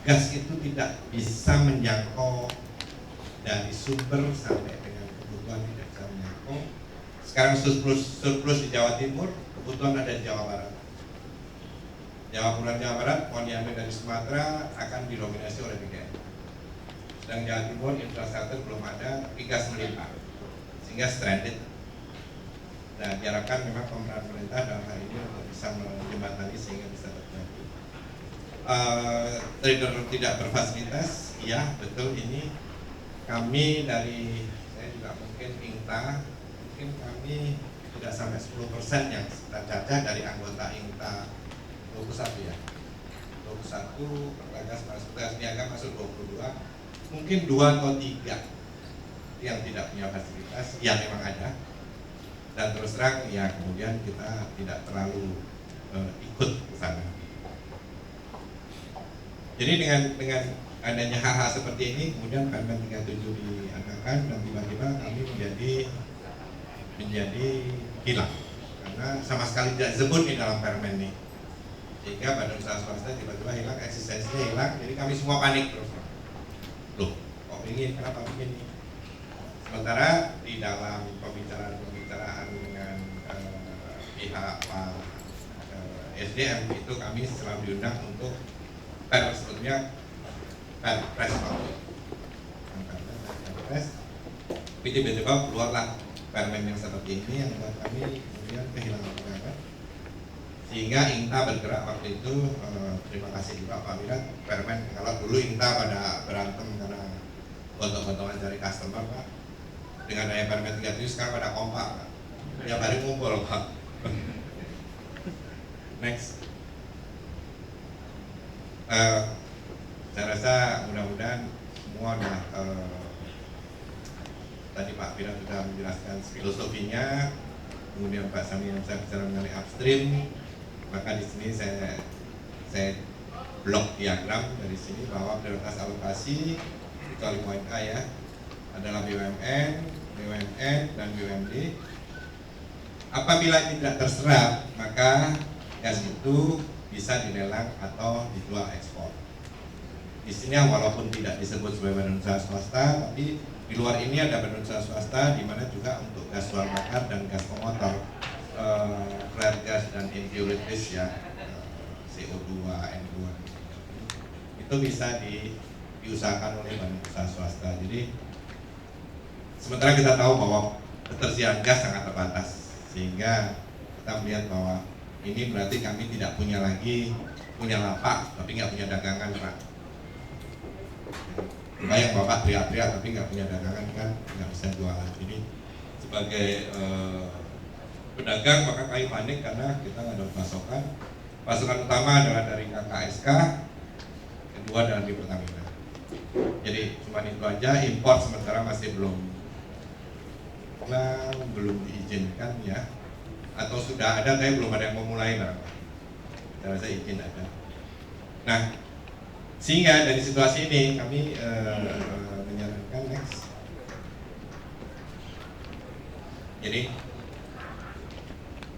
gas itu tidak bisa menjangkau dari sumber sampai dengan kebutuhan, tidak bisa menjangkau. Sekarang surplus di Jawa Timur, kebutuhan ada di Jawa Barat. Jawa Barat mau diambil dari Sumatera akan didominasi oleh PGN. Sedang Jawa Timur infrastruktur belum ada, gas melimpah sehingga stranded. Nah, diharapkan memang pemeran pemerintah dalam hal ini untuk bisa menjembatani sehingga bisa terjadi. Trader tidak berfasilitas, ya betul ini kami dari saya juga mungkin INTA, mungkin kami tidak sampai 10% yang kita caca dari anggota INTA 21 ya. 21 Pertagas masuk niaga masuk 22, mungkin 2 atau 3 yang tidak punya fasilitas, yang memang ada. Dan terus terang ya kemudian kita tidak terlalu ikut ke sana. Jadi dengan adanya hal-hal seperti ini kemudian Permen 37 diadakan dan tiba-tiba kami menjadi hilang karena sama sekali tidak disebut di dalam Permen ini, sehingga badan usaha swasta tiba-tiba hilang, eksistensinya hilang. Jadi kami semua panik terus. Loh, kok ingin, kenapa begini? Sementara di dalam pembicaraan dengan pihak Pak SDM itu kami selalu diundang untuk sebetulnya press tapi tiba-tiba keluarlah Permen yang seperti ini yang membuat kami kemudian kehilangan pengaruh, sehingga INTA bergerak waktu itu. Terima kasih juga Pak Wirat. Permen kalau dulu INTA pada berantem karena gontok-gontongan dari customer Pak, dengan daya Permen 37 sekarang pada kompak Pak. Tiap hari ngumpul Pak. Next. Saya rasa mudah-mudahan semua udah tadi Pak Fira sudah menjelaskan filosofinya, kemudian Pak Sami yang saya bicara mengenai upstream, maka di sini saya blok diagram dari sini bahwa prioritas alokasi kecuali poin A ya adalah BUMN, dan BUMD. Apabila tidak terserap, maka gas itu bisa dilelang atau dijual ekspor. di sini walaupun tidak disebut sebagai badan usaha swasta, tapi di luar ini ada badan usaha swasta di mana juga untuk gas bahan bakar dan gas pemotor, flare gas dan impurities ya, CO2, N2 itu bisa diusahakan oleh badan usaha swasta. Jadi sementara kita tahu bahwa ketersediaan gas sangat terbatas, sehingga kita melihat bahwa ini berarti kami tidak punya lapak tapi nggak punya dagangan, Pak. Bayang Bapak teriak-teriak tapi nggak punya dagangan kan nggak bisa jualan. Jadi sebagai pedagang maka kami panik karena kita nggak ada pasokan. Pasokan utama adalah dari KKSK, kedua dari Pertamina. Jadi cuma itu aja. Impor sementara masih belum diizinkan ya, atau sudah ada tapi belum ada yang mau mulai barangkali. Saya rasa izin ada. Nah, sehingga dari situasi ini kami menyarankan next. Jadi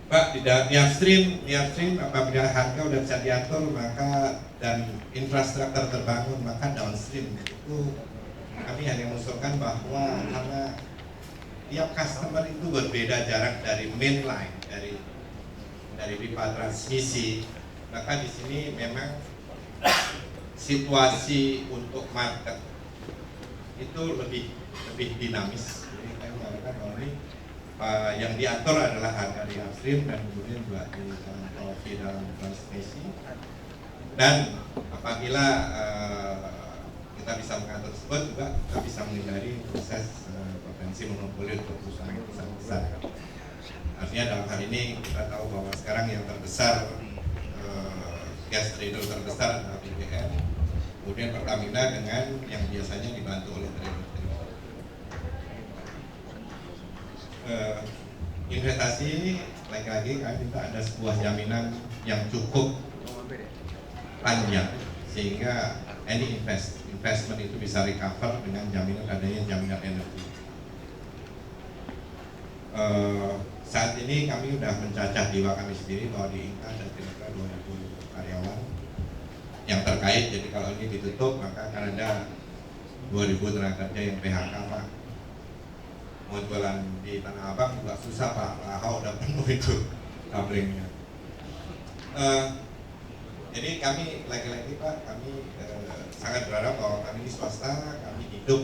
Pak, di upstream apabila harga udah bisa diatur maka dan infrastruktur terbangun, maka downstream itu kami hanya mengusulkan bahwa karena tiap customer itu berbeda jarak dari mainline, dari pipa transmisi, maka di sini memang situasi untuk market itu lebih dinamis. Jadi kami mengatakan bahwa ini yang diatur adalah harga di upstream dan kemudian juga di dalam transmisi. Dan apabila kita bisa mengatur tersebut juga kita bisa menghindari proses potensi monopoli untuk perusahaan besar. Artinya dalam hal ini kita tahu bahwa sekarang yang terbesar gas trader terbesar adalah BPN, kemudian Pertamina dengan yang biasanya dibantu oleh trader-trader. Investasi lagi-lagi kami minta ada sebuah jaminan yang cukup panjang sehingga any investment itu bisa recover dengan jaminan adanya jaminan energi. Saat ini kami sudah mencacah jiwa kami sendiri bahwa di Inka ada kira-kira 2.000 karyawan yang terkait. Jadi kalau ini ditutup maka akan ada 2.000 tenaga kerja yang PHK, Pak. Mau jualan di Tanah Abang juga susah, Pak. Ahok udah penuh itu kablingnya. Jadi kami lagi-lagi, Pak, kami sangat berharap bahwa kami di swasta, kami hidup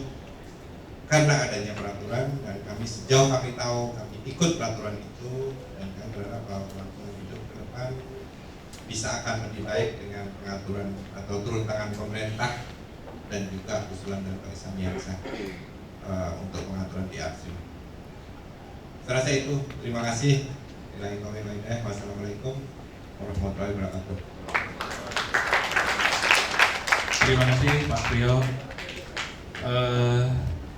karena adanya peraturan, dan kami sejauh kami tahu kami ikut peraturan itu, dan kami berharap bahwa peraturan hidup ke depan bisa akan lebih baik dengan pengaturan atau turun tangan pemerintah dan juga usulan dari Pak Samiansa untuk pengaturan di upstream. Saya rasa itu. Terima kasih. Wassalamualaikum warahmatullahi wabarakatuh. Terima kasih Pak Priyo.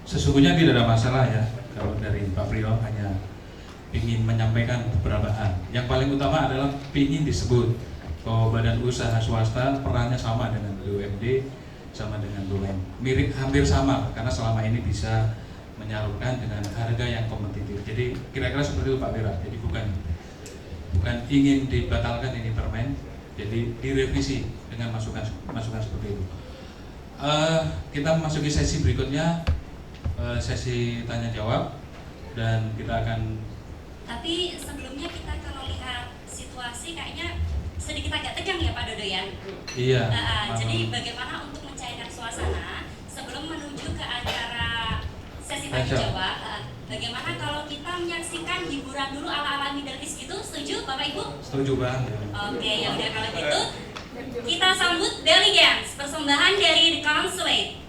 Sesungguhnya tidak ada masalah ya kalau dari Pak Priyo, hanya ingin menyampaikan beberapa hal. Yang paling utama adalah ingin disebut bahwa badan usaha swasta perannya sama dengan BUMD, sama dengan BUMN, mirip hampir sama karena selama ini bisa menyalurkan dengan harga yang kompetitif. Jadi kira-kira seperti itu Pak Wira. Jadi bukan ingin dibatalkan ini permen, jadi direvisi dengan masukan seperti itu. Kita memasuki sesi berikutnya, sesi tanya jawab, dan kita akan. Tapi sebelumnya kita kalau lihat situasi kayaknya sedikit agak tegang ya Pak Dodo ya. Iya. Jadi bagaimana untuk mencairkan suasana sebelum menuju ke acara sesi tanya jawab? Bagaimana kalau kita menyaksikan hiburan dulu ala-ala Middle East gitu? Setuju Bapak Ibu? Setuju banget. Oke, ya udah kalau gitu kita sambut Belly Dance, persembahan dari The Consulate.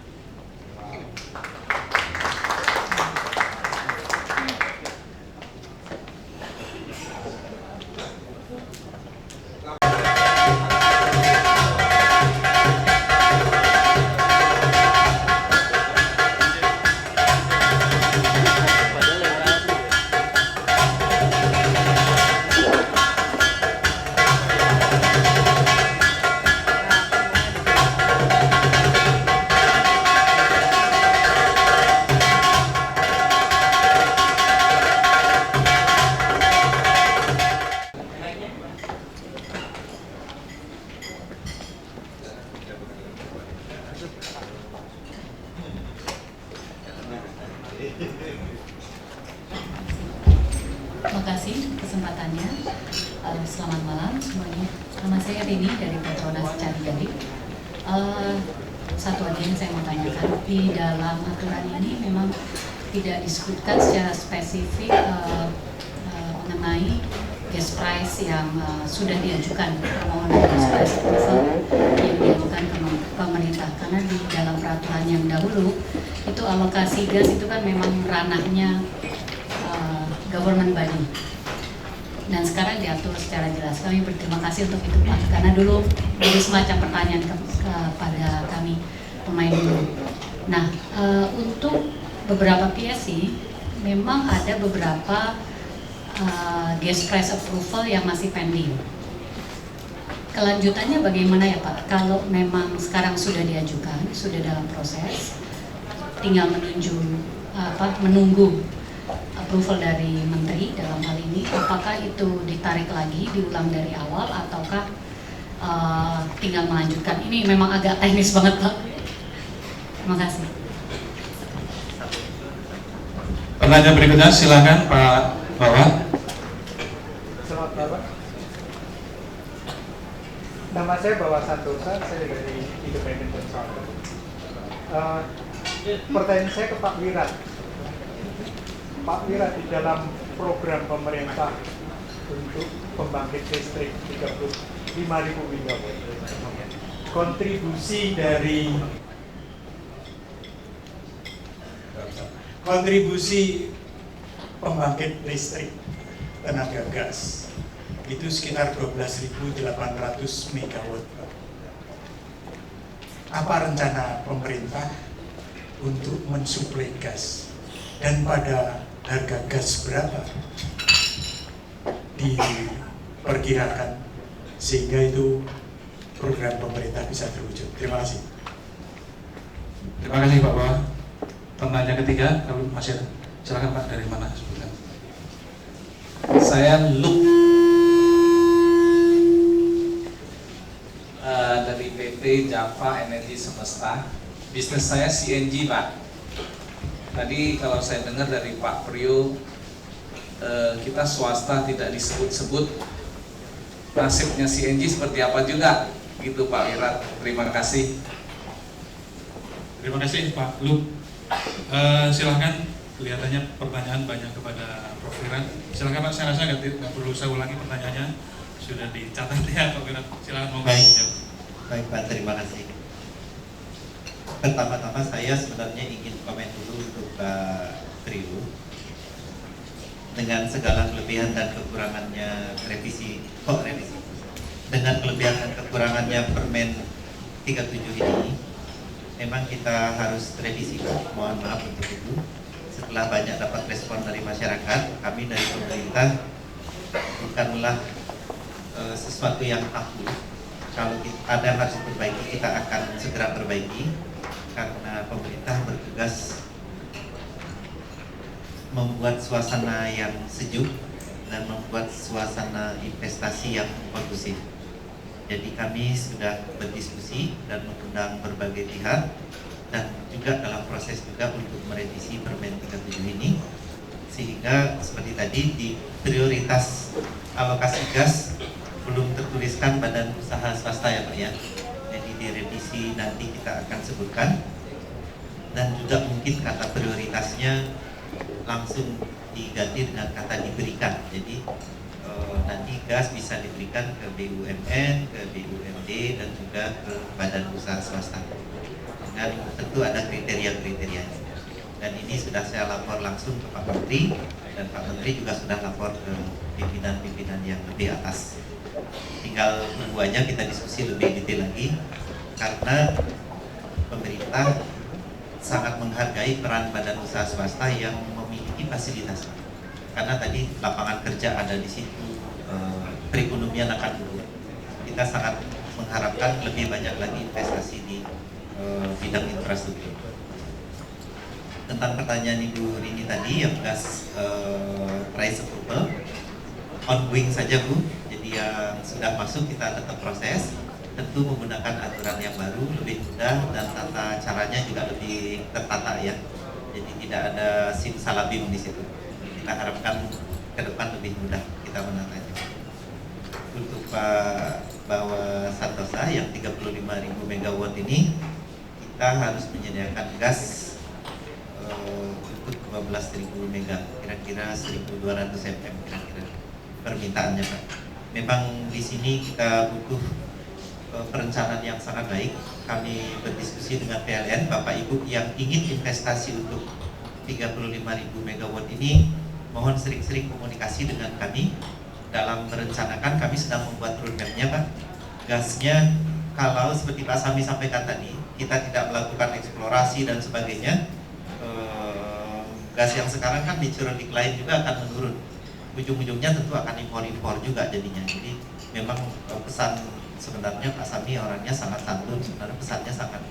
kasih kesempatannya. Selamat malam semuanya. Nama saya Rini dari Petronas Cari-Jari. Satu aja yang saya mau tanyakan, di dalam aturan ini memang tidak disebutkan secara spesifik mengenai gas price yang sudah diajukan, permohonan gas price approval yang diajukan ke pemerintah, karena di dalam peraturan yang dahulu itu alokasi gas itu kan memang ranahnya government body, dan sekarang diatur secara jelas. Kami berterima kasih untuk itu Pak, karena dulu jadi semacam pertanyaan kepada kami pemain dulu. Nah, untuk beberapa PSC memang ada beberapa gas price approval yang masih pending. Kelanjutannya bagaimana ya Pak? Kalau memang sekarang sudah diajukan, sudah dalam proses, tinggal menunggu approval dari menteri dalam hal ini, apakah itu ditarik lagi, diulang dari awal, ataukah tinggal melanjutkan? Ini memang agak teknis banget Pak. Terima kasih. Pertanyaan berikutnya silakan Pak Bawa. Selamat malam. Nama saya Bawa Santosa, saya dari Independent Consultant. Pertanyaan saya ke Pak Wirat. Pak Wirat, di dalam program pemerintah untuk pembangkit listrik 35.000 megawatt, kontribusi pembangkit listrik tenaga gas itu sekitar 12.800 megawatt. Apa rencana pemerintah untuk mensuplai gas, dan pada harga gas berapa diperkirakan sehingga itu program pemerintah bisa terwujud? Terima kasih. Terima kasih Pak Bawa. Pertanyaan ketiga, kalau masih ada, silakan Pak, dari mana sebutkan. Saya Luke dari PT Java Energi Semesta. Bisnis saya CNG Pak. Tadi kalau saya dengar dari Pak Priyo, kita swasta tidak disebut-sebut, nasibnya CNG seperti apa juga, gitu Pak Wirat. Terima kasih. Terima kasih Pak Luke. Silahkan, kelihatannya pertanyaan banyak kepada Prof. Wirat. Silahkan Pak, saya rasa nggak perlu saya ulangi pertanyaannya, sudah dicatat ya Pak Wirat. Silahkan mau menjawab. Baik Pak, terima kasih. Pertama-tama saya sebenarnya ingin komen dulu untuk Pak Trio. Dengan segala kelebihan dan kekurangannya dengan kelebihan dan kekurangannya Permen 37 ini, memang kita harus revisi Pak. Mohon maaf untuk itu. Setelah banyak dapat respon dari masyarakat, kami dari pemerintah bukanlah sesuatu yang takut. Kalau ada yang harus diperbaiki, kita akan segera perbaiki, karena pemerintah bertugas membuat suasana yang sejuk dan membuat suasana investasi yang kondusif. Jadi kami sudah berdiskusi dan mengundang berbagai pihak, dan juga dalam proses juga untuk merevisi Permen 37 ini, sehingga seperti tadi di prioritas alokasi gas belum tertuliskan badan usaha swasta ya Pak ya. Jadi di revisi nanti kita akan sebutkan, dan juga mungkin kata prioritasnya langsung diganti dengan kata diberikan. Jadi nanti gas bisa diberikan ke BUMN, ke BUMD, dan juga ke badan usaha swasta. Dan tentu ada kriteria-kriterianya. Dan ini sudah saya lapor langsung ke Pak Menteri, dan Pak Menteri juga sudah lapor ke pimpinan-pimpinan yang lebih atas. Tinggal tunggu aja kita diskusi lebih detail lagi, karena pemerintah sangat menghargai peran badan usaha swasta yang memiliki fasilitas. Karena tadi lapangan kerja ada di situ, perekonomian akan turun. Kita sangat mengharapkan lebih banyak lagi investasi di bidang infrastruktur. Tentang pertanyaan Ibu Rini tadi yang gas price approval, ongoing saja Bu. Jadi yang sudah masuk kita tetap proses, tentu menggunakan aturan yang baru, lebih mudah, dan tata caranya juga lebih tertata ya. Jadi tidak ada simsalabim di situ. Kita harapkan ke depan lebih mudah kita menatanya. Untuk Pak Bawa Santosa yang 35.000 megawatt ini, kita harus menyediakan gas untuk 12.000 mega, kira-kira 1.200 mm kira-kira permintaannya Pak. Memang di sini kita butuh perencanaan yang sangat baik. Kami berdiskusi dengan PLN, Bapak Ibu yang ingin investasi untuk 35.000 megawatt ini, mohon sering-sering komunikasi dengan kami. Dalam merencanakan, kami sedang membuat roadmap-nya Pak. Gasnya, kalau seperti Pak Sami sampaikan tadi, kita tidak melakukan eksplorasi dan sebagainya, gas yang sekarang kan natural decline juga akan menurun. Ujung-ujungnya tentu akan impor-impor juga jadinya. Jadi memang pesan sebenarnya Pak Sami orangnya sangat santun, sebenarnya pesannya sangat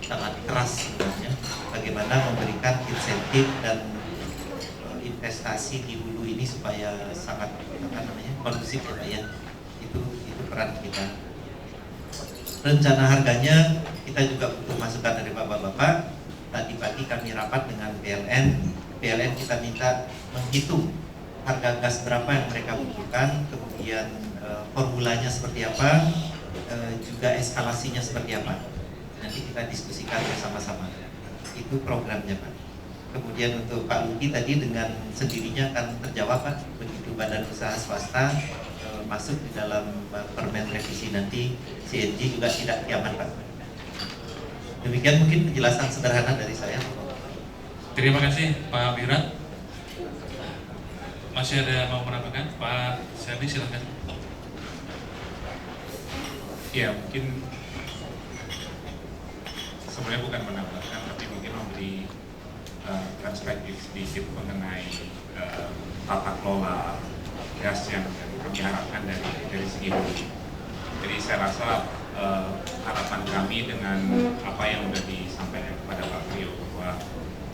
sangat keras sebenarnya. Bagaimana memberikan insentif dan investasi di hulu ini supaya sangat kondusif ya Pak ya. Itu peran kita. Rencana harganya kita juga butuh masukan dari bapak-bapak. Tadi pagi kami rapat dengan PLN kita minta menghitung harga gas berapa yang mereka butuhkan, kemudian formulanya seperti apa, juga eskalasinya seperti apa. Nanti kita diskusikan bersama-sama. Itu programnya Pak. Kemudian untuk Pak Luki tadi dengan sendirinya akan terjawab Pak, begitu badan usaha swasta masuk di dalam permen revisi nanti, CNG juga tidak kiamat Pak. Demikian mungkin penjelasan sederhana dari saya. Terima kasih Pak Wirat. Masih ada mau menambahkan? Pak Sandi silakan. Ya, mungkin sebenarnya bukan menambahkan, tapi mungkin memberi perspektif sedikit mengenai tata kelola gas yang kami harapkan dari segi hulu. Jadi saya rasa harapan kami dengan apa yang sudah disampaikan kepada Pak Prio, bahwa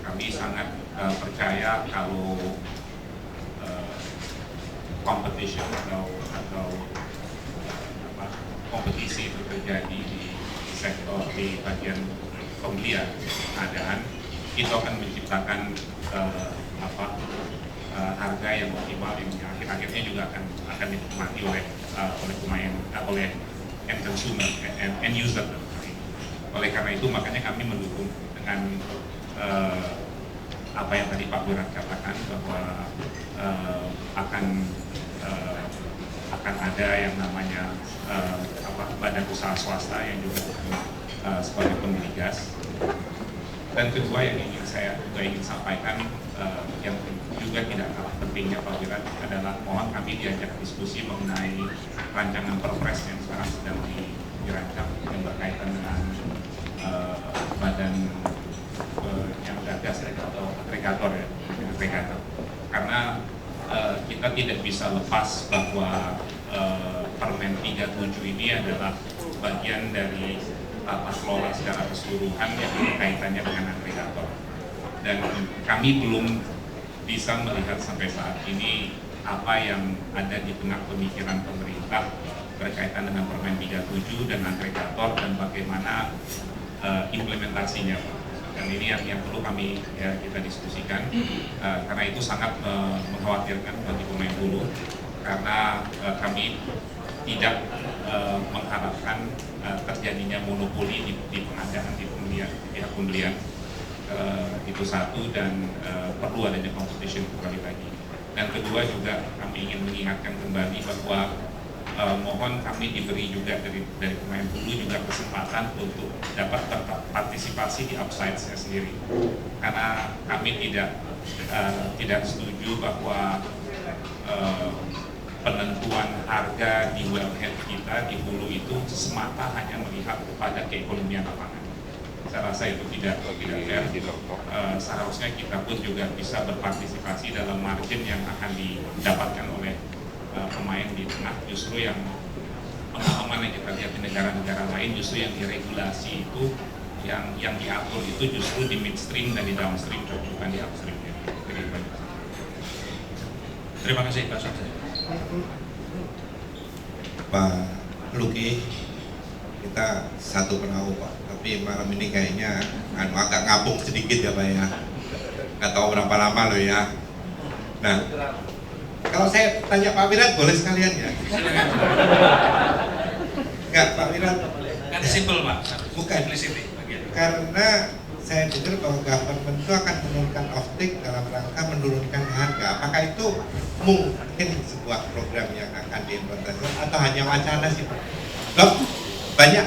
kami sangat percaya kalau competition atau kompetisi itu terjadi di sektor di bagian pembelian pengadaan, itu akan menciptakan harga yang optimal yang akhir-akhirnya juga akan dinikmati oleh pemain, oleh end consumer, end user. Oleh karena itu makanya kami mendukung dengan apa yang tadi Pak Wirat katakan, bahwa akan ada yang namanya badan usaha swasta yang juga sebagai pembeli gas. Dan kedua yang saya ingin sampaikan, yang juga tidak kalah pentingnya Pak Wirat, adalah mohon kami diajak diskusi mengenai rancangan perpres yang sekarang sedang dirancang yang berkaitan dengan badan yang gas atau agregator ya, agregator. Karena kita tidak bisa lepas bahwa Permen 37 ini adalah bagian dari tata kelola secara keseluruhan yang kaitannya dengan agregator. Dan kami belum bisa melihat sampai saat ini apa yang ada di tengah pemikiran pemerintah berkaitan dengan Permen 37 dan agregator dan bagaimana implementasinya. Dan ini yang perlu kita diskusikan, karena itu sangat mengkhawatirkan bagi pemain hulu, karena kami tidak mengharapkan terjadinya monopoli di pengadaan, di pihak pembelian. Itu satu, dan perlu adanya competition kembali lagi. Dan kedua juga kami ingin mengingatkan kembali bahwa mohon kami diberi juga dari pemain hulu juga kesempatan untuk dapat berpartisipasi di upside-nya sendiri, karena kami tidak setuju bahwa penentuan harga di wellhead kita di hulu itu semata hanya melihat kepada keekonomian lapangan. Saya rasa itu tidak fair. Seharusnya kita pun juga bisa berpartisipasi dalam margin yang akan didapatkan oleh pemain di tengah. Justru yang pengalaman yang kita lihat di negara-negara lain, justru yang diregulasi itu, yang diatur itu justru di midstream dan di downstream, bukan di upstream. Terima kasih Pak Sanjay. Pak Luki, kita satu perahu Pak, tapi malam ini kayaknya agak ngabung sedikit ya Pak ya. Nggak tahu berapa lama loh ya. Nah, kalau saya tanya Pak Wirat boleh sekalian ya? Enggak, Pak Wirat. Kan simple Pak. Bukan. Karena saya dengar bahwa government itu akan menurunkan offtake dalam rangka menurunkan harga. Apakah itu mungkin sebuah program yang akan diimplementasikan atau hanya wacana sih Pak? Loh, banyak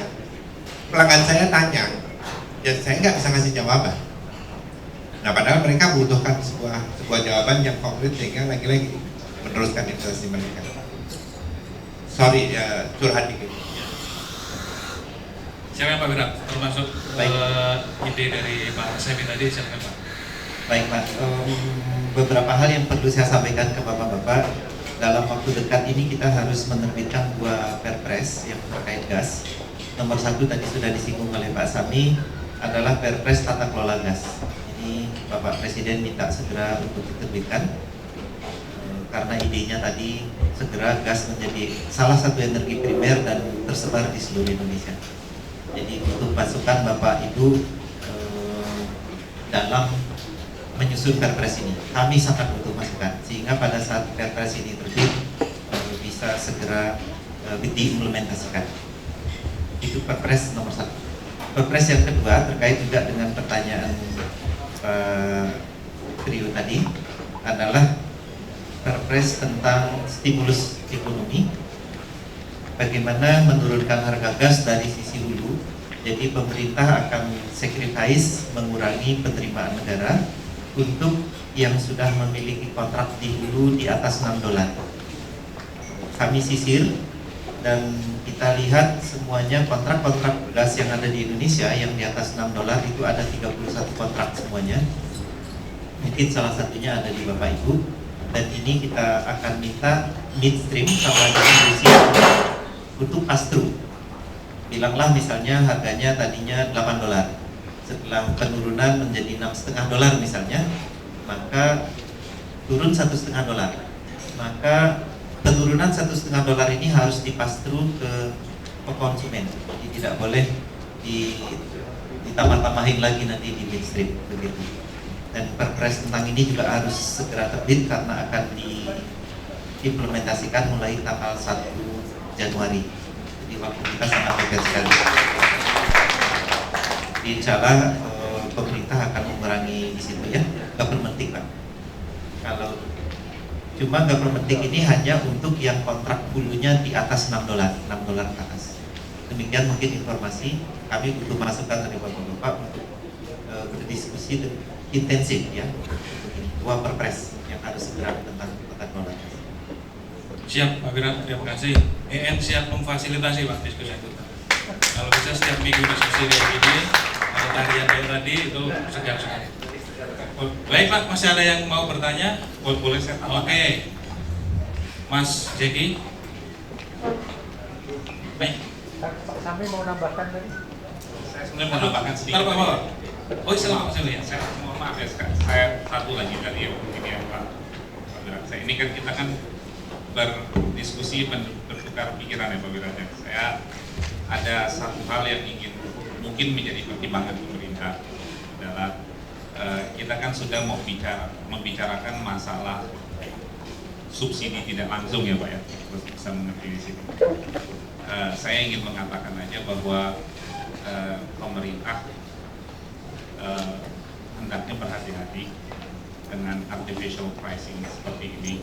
pelanggan saya tanya, ya saya nggak bisa ngasih jawaban. Nah, padahal mereka membutuhkan sebuah jawaban yang konkret sehingga lagi-lagi meneruskan investasi mereka. Sorry, ya curhat dikit. Siapa Pak Wirat? Termasuk ide dari Pak Semi tadi, siapa Pak? Baik Pak, beberapa hal yang perlu saya sampaikan ke Bapak-Bapak. Dalam waktu dekat ini kita harus menerbitkan 2 perpres yang terkait gas. Nomor 1 tadi sudah disinggung oleh Pak Sami, adalah perpres tata kelola gas. Ini Bapak Presiden minta segera untuk diterbitkan karena idenya tadi segera gas menjadi salah satu energi primer dan tersebar di seluruh Indonesia. Jadi untuk masukan Bapak Ibu dalam menyusun perpres ini, kami sangat butuh masukan sehingga pada saat perpres ini terbit bisa segera diimplementasikan. Itu perpres nomor 1. Perpres yang kedua terkait juga dengan pertanyaan Trio tadi adalah perpres tentang stimulus ekonomi, bagaimana menurunkan harga gas dari sisi hulu. Jadi pemerintah akan sacrifice mengurangi penerimaan negara untuk yang sudah memiliki kontrak di hulu di atas $6. Kami sisir dan kita lihat semuanya kontrak-kontrak gas yang ada di Indonesia yang di atas $6 itu ada 31 kontrak semuanya. Mungkin salah satunya ada di Bapak Ibu, dan ini kita akan minta midstream sama distribusi untuk pass through. Bilanglah misalnya harganya tadinya $8, setelah penurunan menjadi $6,5 misalnya, maka turun $1,5. Maka penurunan $1,5 ini harus dipass through ke konsumen. Jadi tidak boleh ditambah-tambahin lagi nanti di midstream begitu. Dan perpres tentang ini juga harus segera terbit karena akan diimplementasikan mulai tanggal 1 Januari. Jadi waktu kita sangat dekat sekali. Insya Allah pemerintah akan mengurangi di situ ya, government take Pak. Kalau cuma government take ini hanya untuk yang kontrak hulunya di atas $6 ke atas. Demikian mungkin informasi. Kami butuh masukan dari Bapak-Bapak untuk berdiskusi intensif ya, dua perpres yang harus segera tentang tata kelola. Siap Pak Wirat, terima kasih. EN siap memfasilitasi Pak diskusi itu. Kalau bisa setiap minggu diskusi kayak gini, kalau tarian kayak tadi itu segar sekali. Baik Pak, masih ada yang mau bertanya? Boleh saya? Oke. Mas Jeki. Baik. Pak Sami mau nambahkan tadi? Saya sebenarnya mau nambahkan sedikit. Oh silakan Mas Emil ya. Saya mohon maaf ya, saya satu lagi tadi ya, ini ya Pak Wirat. Saya ini kan kita kan berdiskusi bertukar pikiran ya Pak Wirat. Saya ada satu hal yang ingin mungkin menjadi pertimbangan pemerintah adalah kita kan sudah mau membicarakan masalah subsidi tidak langsung ya Pak ya, terus bisa mengerti di sini. Saya ingin mengatakan aja bahwa pemerintah hendaknya berhati-hati dengan artificial pricing seperti ini,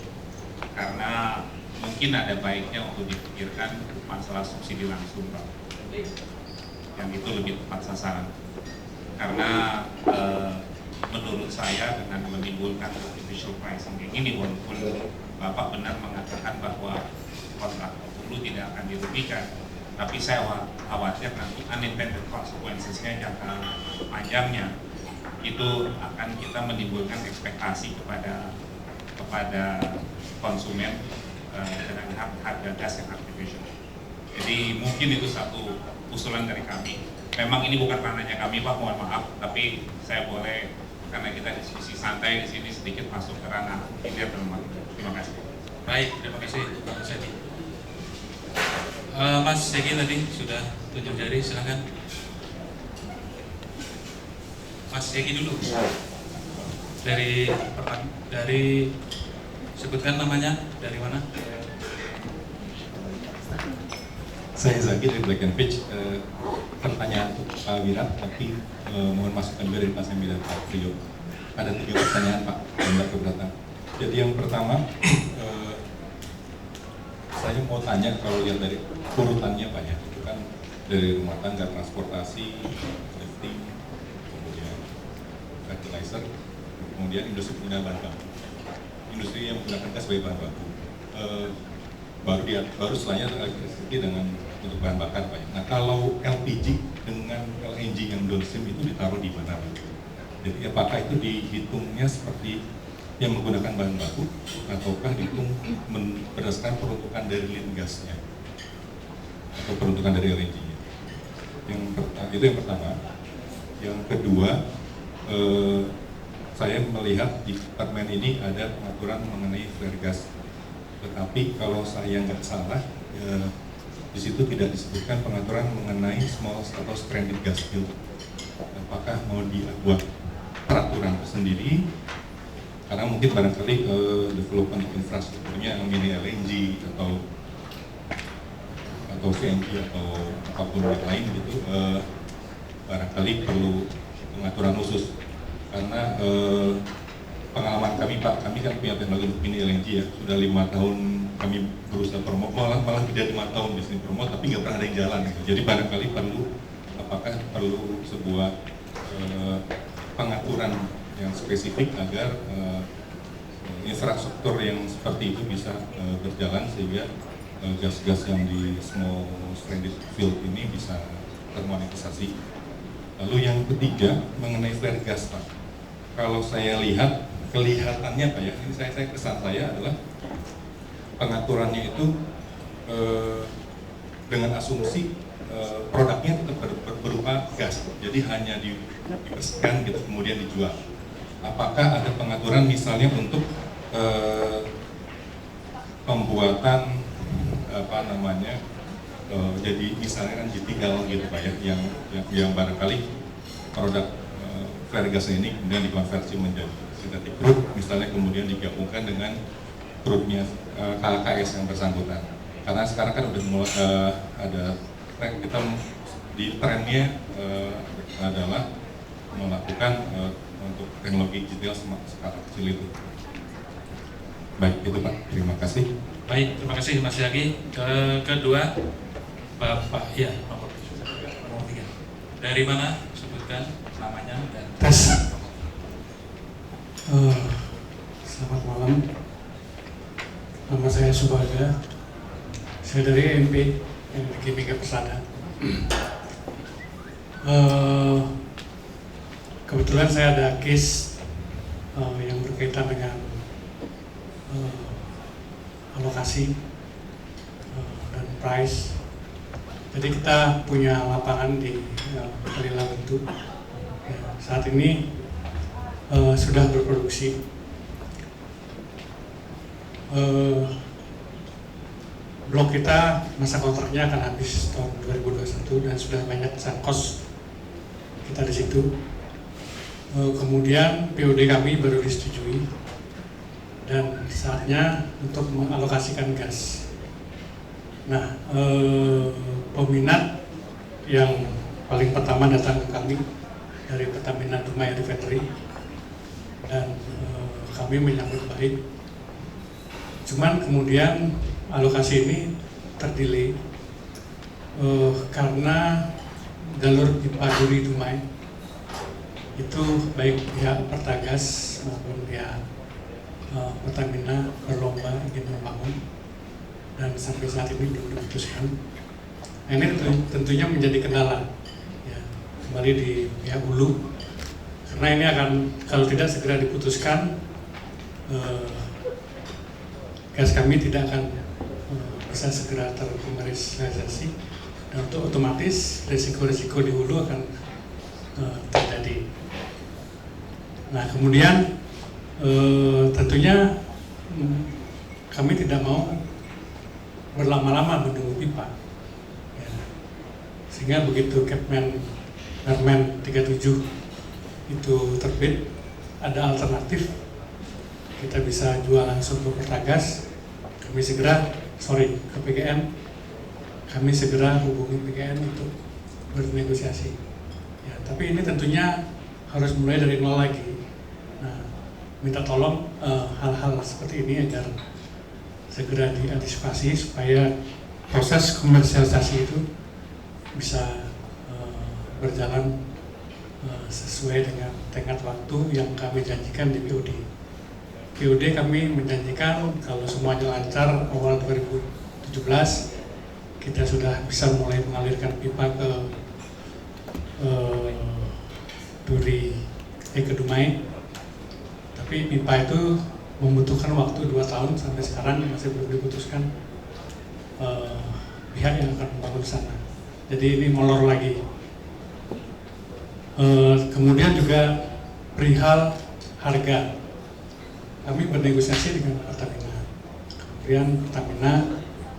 karena mungkin ada baiknya untuk dipikirkan masalah subsidi langsung Pak, yang itu lebih tepat sasaran. Karena menurut saya dengan menimbulkan artificial pricing kayak gini, walaupun Bapak benar mengatakan bahwa kontrak hulu tidak akan dirugikan, tapi saya khawatir nanti unintended consequences-nya jangka panjangnya itu akan kita menimbulkan ekspektasi kepada konsumen dengan harga gas yang artificial. Jadi mungkin itu satu usulan dari kami. Memang ini bukan ranahnya kami Pak, mohon maaf, tapi saya boleh karena kita diskusi santai di sini sedikit masuk ke ranah hilir teman. Terima kasih. Baik, terima kasih Pak Sedi. Mas Jeki tadi sudah tunjuk jari, silakan. Mas Jeki dulu. Dari Sebutkan namanya, dari mana? Saya Zaki dari Black and Pitch. Pertanyaan untuk Pak Wirat, tapi mohon masukan dari Pak Sembi dan Pak Prio. Ada 3 pertanyaan Pak, tidak keberatan. Jadi yang pertama, saya mau tanya kalau lihat dari urutannya Pak ya, itu kan dari rumah tangga, transportasi, lifting, kemudian fertilizer, kemudian industri penggunaan bahan baku. Industri yang menggunakan gas sebagai bahan baku. Baru setelahnya electricity dengan untuk bahan bakar Pak. Nah kalau LPG dengan LNG yang downstream itu ditaruh di mana Pak? Jadi apakah itu dihitungnya seperti yang menggunakan bahan baku ataukah dihitung berdasarkan peruntukan dari lin gasnya atau peruntukan dari LNG-nya? Itu yang pertama. Yang kedua, saya melihat di Permen ini ada pengaturan mengenai flare gas. Tetapi kalau saya nggak salah, di situ tidak disebutkan pengaturan mengenai small atau stranded gas field. Apakah mau dibuat peraturan tersendiri? Karena mungkin barangkali development infrastrukturnya mini LNG atau CNG atau apapun yang lain gitu, barangkali perlu pengaturan khusus. Karena pengalaman kami Pak, kami kan punya teknologi untuk mini LNG ya, sudah 5 tahun kami berusaha promo, malah tidak 5 tahun di sini promo, tapi nggak pernah ada yang jalan gitu. Jadi barangkali apakah perlu sebuah pengaturan yang spesifik agar infrastruktur yang seperti itu bisa berjalan sehingga gas-gas yang di small stranded field ini bisa termonetisasi. Lalu yang ketiga mengenai flare gas Pak, kalau saya lihat kelihatannya Pak ya, ini saya kesan saya adalah pengaturannya itu dengan asumsi produknya tetap berupa gas, jadi hanya dibersihkan gitu kemudian dijual. Apakah ada pengaturan misalnya untuk pembuatan jadi misalnya kan GTL gitu Pak ya, yang barangkali produk flare gas ini kemudian dikonversi menjadi sintetik crude, misalnya kemudian digabungkan dengan crude-nya KKS yang bersangkutan. Karena sekarang kan udah mulai ada tren, kita di trennya adalah melakukan untuk teknologi GTL skala kecil itu. Baik, itu Pak. Terima kasih. Baik, terima kasih Mas Yagi. Kedua, Bapak, ya, nomor 3. Dari mana? Sebutkan namanya dan tes. Selamat malam. Nama saya Subhaga. Saya dari MP, Energi Mega Persada. Kebetulan saya ada case yang berkaitan dengan alokasi dan price. Jadi kita punya lapangan di Kalila Bentu. Saat ini sudah berproduksi. Blok kita masa kontraknya akan habis tahun 2021 dan sudah banyak kos kita di situ. Kemudian POD kami baru disetujui dan saatnya untuk mengalokasikan gas. Nah, peminat yang paling pertama datang ke kami dari Pertamina Dumai Refinery dan kami menyambut baik. Cuman kemudian alokasi ini terdelay karena jalur pipa Duri Dumai itu baik pihak Pertagas maupun pihak Pertamina berlomba ingin membangun dan sampai saat ini belum diputuskan. Ini tentunya menjadi kendala ya, kembali di pihak hulu karena ini akan kalau tidak segera diputuskan gas kami tidak akan bisa segera terkomersialisasi dan untuk otomatis risiko-risiko di hulu akan terjadi. Nah kemudian tentunya kami tidak mau berlama-lama menunggu pipa ya. Sehingga begitu Permen 37 itu terbit, ada alternatif kita bisa jual langsung ke Pertagas, kami segera ke PGN, kami segera hubungi PGN untuk bernegosiasi. Ya, tapi ini tentunya harus mulai dari nol lagi. Nah, minta tolong hal-hal seperti ini agar segera diantisipasi supaya proses komersialisasi itu bisa berjalan sesuai dengan tenggat waktu yang kami janjikan di PUD. PUD kami menjanjikan kalau semuanya lancar awal 2017 kita sudah bisa mulai mengalirkan pipa ke ke Dumai. Tapi pipa itu membutuhkan waktu 2 tahun, sampai sekarang masih belum diputuskan pihak yang akan membangun sana. Jadi ini molor lagi. Kemudian juga perihal harga, kami bernegosiasi dengan Pertamina. Kemudian Pertamina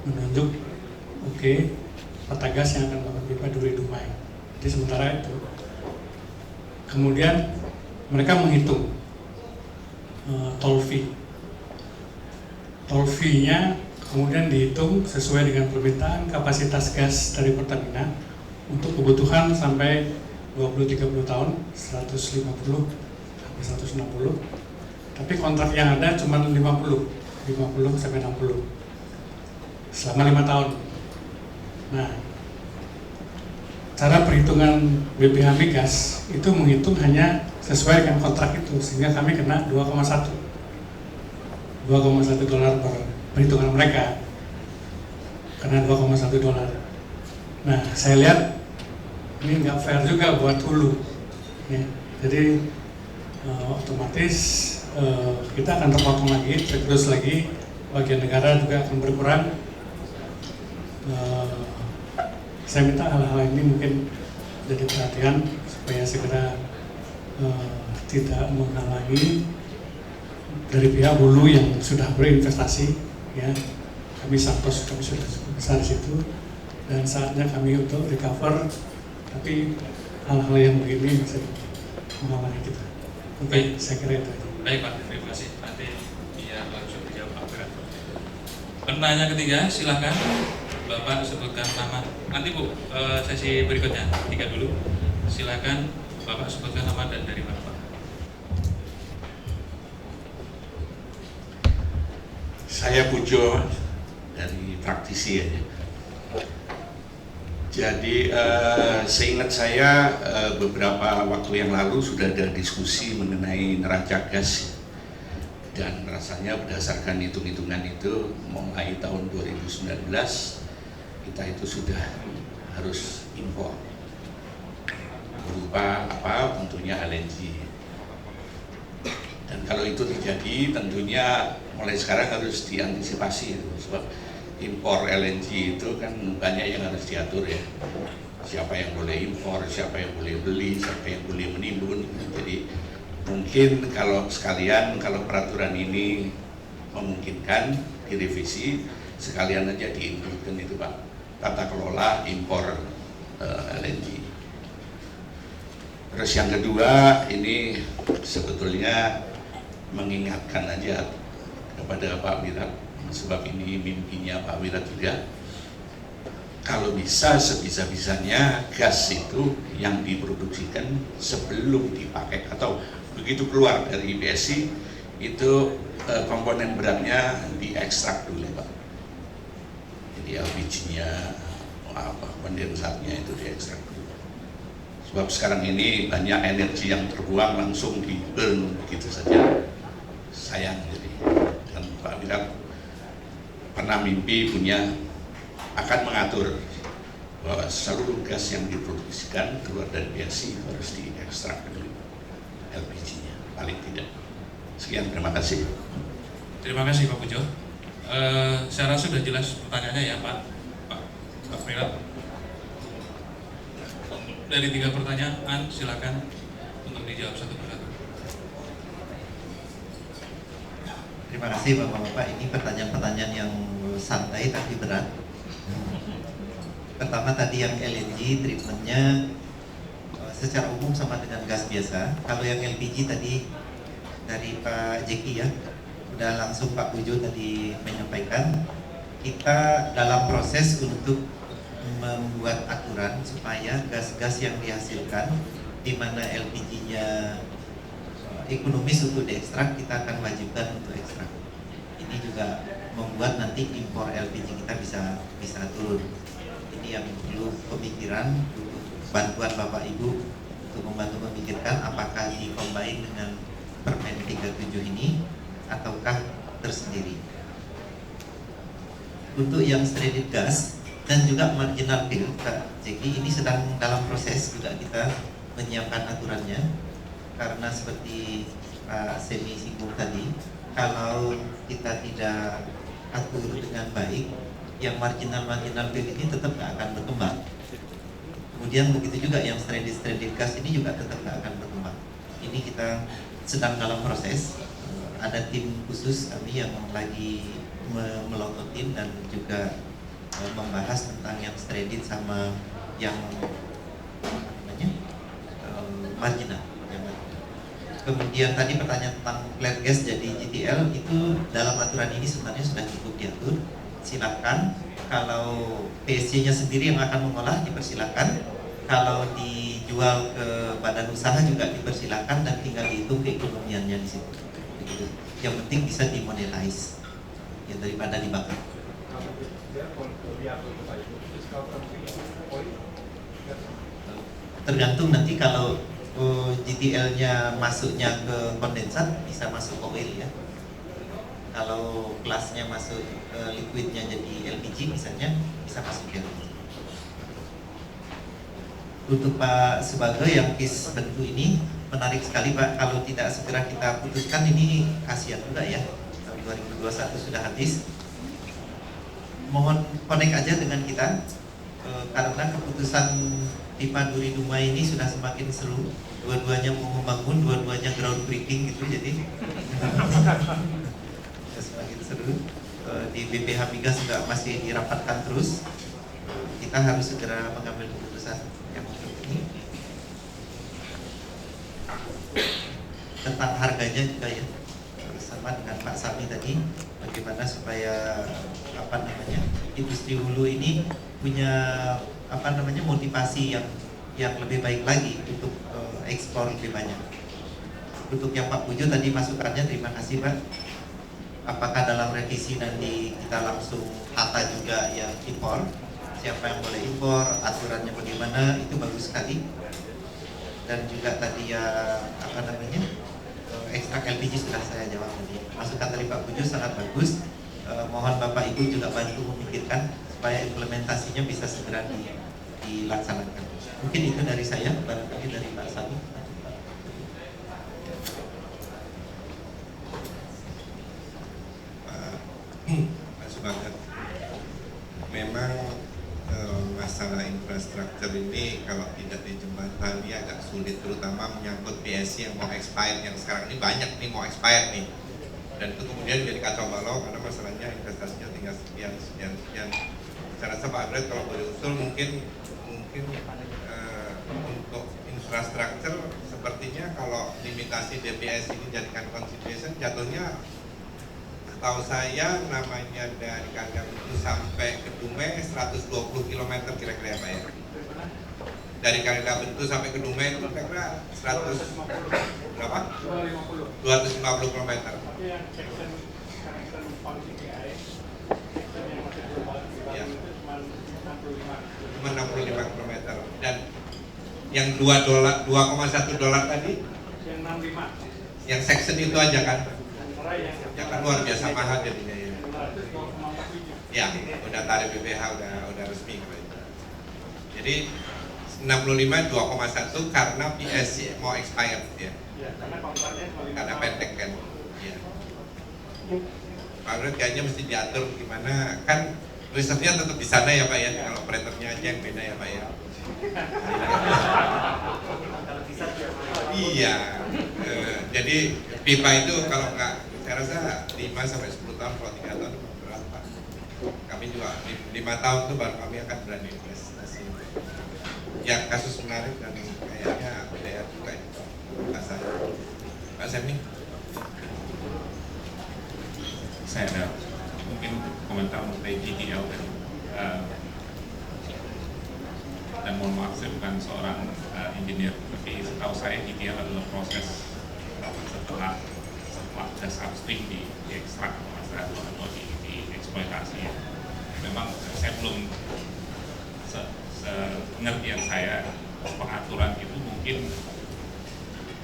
menunjuk Pertagas yang akan membangun pipa Duri Dumai. Jadi sementara itu, kemudian mereka menghitung toll fee-nya, kemudian dihitung sesuai dengan permintaan kapasitas gas dari Pertamina untuk kebutuhan sampai 20-30 tahun, 150 sampai 160. Tapi kontrak yang ada cuma 50 sampai 60 selama 5 tahun. Nah, cara perhitungan BPH Migas itu menghitung hanya sesuai dengan kontrak itu, sehingga kami kena 2,1 dolar per perhitungan mereka, kena 2,1 dolar. Nah, saya lihat ini nggak fair juga buat hulu, ya. Jadi otomatis kita akan terpotong lagi, terus lagi, bagian negara juga akan berkurang. Saya minta hal-hal ini mungkin jadi perhatian supaya segera tidak menghalangi dari pihak hulu yang sudah berinvestasi, ya. Kami Santos, kami sudah besar di situ, dan saatnya kami untuk recover. Tapi hal-hal yang begini bisa menghalangi kita. Oke, saya kira itu aja. Baik Pak, terima kasih. Nanti biar langsung dijawab Pak Berat. Penanya ketiga, silahkan Bapak sebutkan nama. Nanti Bu, sesi berikutnya 3 dulu. Silahkan Bapak sebutkan nama dan dari mana Pak. Saya Pujo dari praktisi aja. Jadi seingat saya beberapa waktu yang lalu sudah ada diskusi mengenai neraca gas, dan rasanya berdasarkan hitung-hitungan itu mulai tahun 2019 kita itu sudah harus impor berupa apa, tentunya LNG. Dan kalau itu terjadi tentunya mulai sekarang harus diantisipasi, sebab impor LNG itu kan banyak yang harus diatur, ya. Siapa yang boleh impor, siapa yang boleh beli, siapa yang boleh menimbun. Jadi mungkin kalau sekalian, kalau peraturan ini memungkinkan direvisi, sekalian aja diinputkan itu Pak, tata kelola impor LNG. Terus yang kedua, ini sebetulnya mengingatkan aja kepada Pak Wirat, sebab ini mimpinya Pak Wirat juga. Kalau bisa sebisa-bisanya gas itu yang diproduksikan sebelum dipakai atau begitu keluar dari BSI itu komponen beratnya diekstrak dulu Pak. Jadi LPG-nya, kondensatnya itu diekstrak dulu. Sebab sekarang ini banyak energi yang terbuang langsung di burn begitu saja. Sayang jadi. Dan Pak Wirat pernah mimpi akan mengatur bahwa seluruh gas yang diproduksikan keluar dari BSI harus diekstrak dulu LPG-nya, paling tidak. Sekian, terima kasih. Terima kasih Pak Pujo. Saya rasa sudah jelas pertanyaannya ya Pak Wirat. Dari 3 pertanyaan silakan untuk dijawab satu persatu. Terima kasih Bapak-Bapak, ini pertanyaan-pertanyaan yang santai tapi berat. Pertama tadi yang LNG treatmentnya secara umum sama dengan gas biasa. Kalau yang LPG tadi dari Pak Jeki ya, udah langsung Pak Pujo tadi menyampaikan, kita dalam proses untuk membuat aturan supaya gas-gas yang dihasilkan di mana LPG-nya ekonomis untuk diekstrak, kita akan wajibkan untuk ekstrak. Ini juga membuat nanti impor LPG kita bisa turun. Ini yang perlu pemikiran, bantuan Bapak Ibu untuk membantu memikirkan apakah di-combine dengan Permen 37 ini ataukah tersendiri. Untuk yang stranded gas dan juga marginal bill, jadi ini sedang dalam proses juga kita menyiapkan aturannya, karena seperti Pak Semi singgung tadi, kalau kita tidak atur dengan baik, yang marginal bill ini tetap nggak akan berkembang. Kemudian begitu juga yang stranded gas ini juga tetap nggak akan berkembang. Ini kita sedang dalam proses. Ada tim khusus kami yang lagi melototin dan juga membahas tentang yang stranded sama yang marginal. Kemudian tadi pertanyaan tentang flat gas jadi GTL, itu dalam aturan ini sebenarnya sudah cukup diatur. Silakan, kalau PSC-nya sendiri yang akan mengolah dipersilakan, kalau dijual ke badan usaha juga dipersilakan, dan tinggal dihitung keekonomiannya di situ. Begitu. Yang penting bisa dimonetize, ya, daripada dibakar. Tergantung nanti kalau GTL-nya masuknya ke kondensat bisa masuk ke oil ya. Kalau kelasnya masuk liquidnya jadi LPG misalnya bisa masuk ke LPG. Untuk Pak Sebagai yang case bentuk ini menarik sekali Pak. Kalau tidak segera kita putuskan ini kasihan juga ya. Tahun 2021 sudah habis. Mohon connect aja dengan kita karena keputusan Pipa Duri Dumai ini sudah semakin seru. Dua-duanya mau membangun, dua-duanya groundbreaking gitu, jadi semakin seru. Di BPH Migas juga masih dirapatkan terus. Kita harus segera mengambil keputusan yang ini. Tentang harganya juga ya, sama dengan Pak Sami tadi, bagaimana supaya industri hulu ini punya motivasi yang lebih baik lagi untuk ekspor lebih banyak. Untuk yang Pak Pujo tadi masukannya, terima kasih Pak. Apakah dalam revisi nanti kita langsung tata juga yang impor, siapa yang boleh impor, aturannya bagaimana, itu bagus sekali. Dan juga tadi ekstrak LPG sudah saya jawab tadi. Masukan dari Pak Pujo sangat bagus. Mohon Bapak Ibu juga bantu memikirkan supaya implementasinya bisa segera dilaksanakan. Mungkin itu dari saya, barangkali dari Pak Sami. Pak Subagat, memang masalah infrastruktur ini kalau tidak dijembatani agak sulit, terutama menyangkut PSC yang mau expired, yang sekarang ini banyak nih mau expired nih, dan itu kemudian jadi kacau balau karena masalahnya investasinya tinggal sekian. Saya rasa Pak Abred kalau boleh usul mungkin untuk infrastruktur sepertinya kalau limitasi DPS ini jadikan consideration, jatuhnya tahu saya namanya dari Kaligawe itu sampai ke Dumai 120 km kira-kira Pak ya. Dari Kaligawe itu sampai ke Dumai itu kira-kira 250 km. Ya. Cuma 65 km. Dan yang $2.1 tadi yang 65. Yang section itu aja kan. Ya kan luar biasa mahal jadinya ya. Ya, udah tarif BPH udah resmi gitu. Jadi 65 2,1 karena PSC mau expired ya. Karena pendek kan. Ya. Pak Red kayaknya mesti diatur gimana, kan risetnya tetap di sana ya Pak ya, kalau operatornya aja yang beda ya Pak ya. Iya. Jadi pipa itu kalau nggak, saya rasa 5-10 tahun, kalau 3 tahun berat Pak. Kami juga 5 tahun itu baru kami akan berani investasi. Ya kasus menarik dan kayaknya daerah juga itu Pak Sami. saya ada mungkin komentar mengenai GTL dan mohon maaf saya bukan seorang engineer, tapi setahu saya GTL adalah proses setelah gas upstream diekstrak atau dieksploitasi. Memang saya belum pengertian saya pengaturan itu mungkin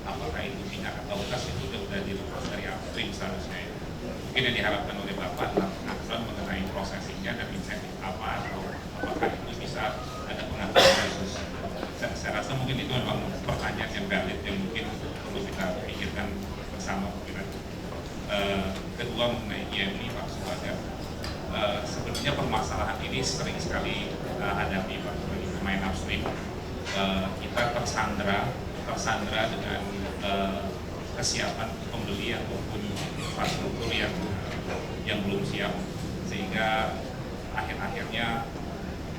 apakah itu minyak atau gas itu sudah dilepas dari upstream seharusnya. Mungkin yang diharapkan oleh Bapak adalah pengaturan mengenai prosesingnya dan insentif apa, atau apakah itu bisa ada pengaturan khusus. Saya rasa mungkin itu memang pertanyaan yang valid yang mungkin perlu kita pikirkan bersama. Kedua mengenai IMI Pak Subagio, sebenarnya permasalahan ini sering sekali hadapi Pak bagi pemain upstream. Kita tersandra dengan kesiapan pembeli ataupun infrastruktur yang belum siap, sehingga akhir-akhirnya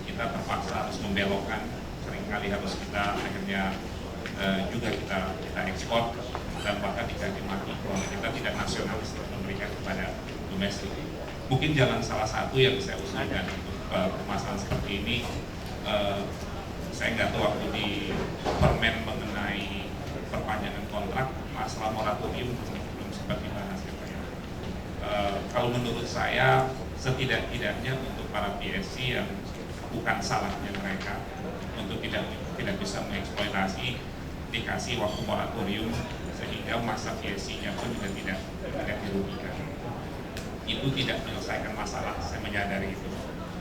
kita terpaksa harus membelokkan, seringkali harus kita akhirnya juga kita ekspor, dan bahkan dicaci maki bahwa kita tidak nasionalis memberikan kepada domestik. Mungkin jalan salah satu yang saya usulkan untuk permasalahan seperti ini, saya nggak tahu waktu di permen mengenai perpanjangan kontrak, masalah moratorium belum sempat dibahas. Kalau menurut saya setidak-tidaknya untuk para PSC yang bukan salahnya mereka untuk tidak bisa mengeksploitasi, dikasih waktu moratorium sehingga masa PSC-nya pun juga tidak dirugikan. Itu tidak menyelesaikan masalah, saya menyadari itu.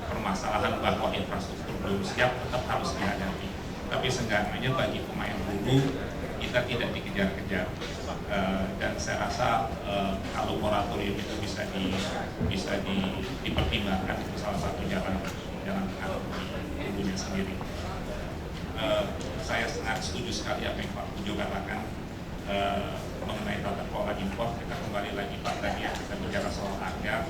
Permasalahan bahwa infrastruktur belum siap tetap harus dihadapi, tapi seenggaknya bagi pemain hulu kita tidak dikejar-kejar, dan saya rasa kalau moratorium itu bisa dipertimbangkan, itu salah satu jalan tengah hulunya sendiri. Saya sangat setuju sekali apa yang Pak Pujo katakan mengenai tata kelola impor. Kita kembali lagi Pak tadi ya, kita bicara soal harga.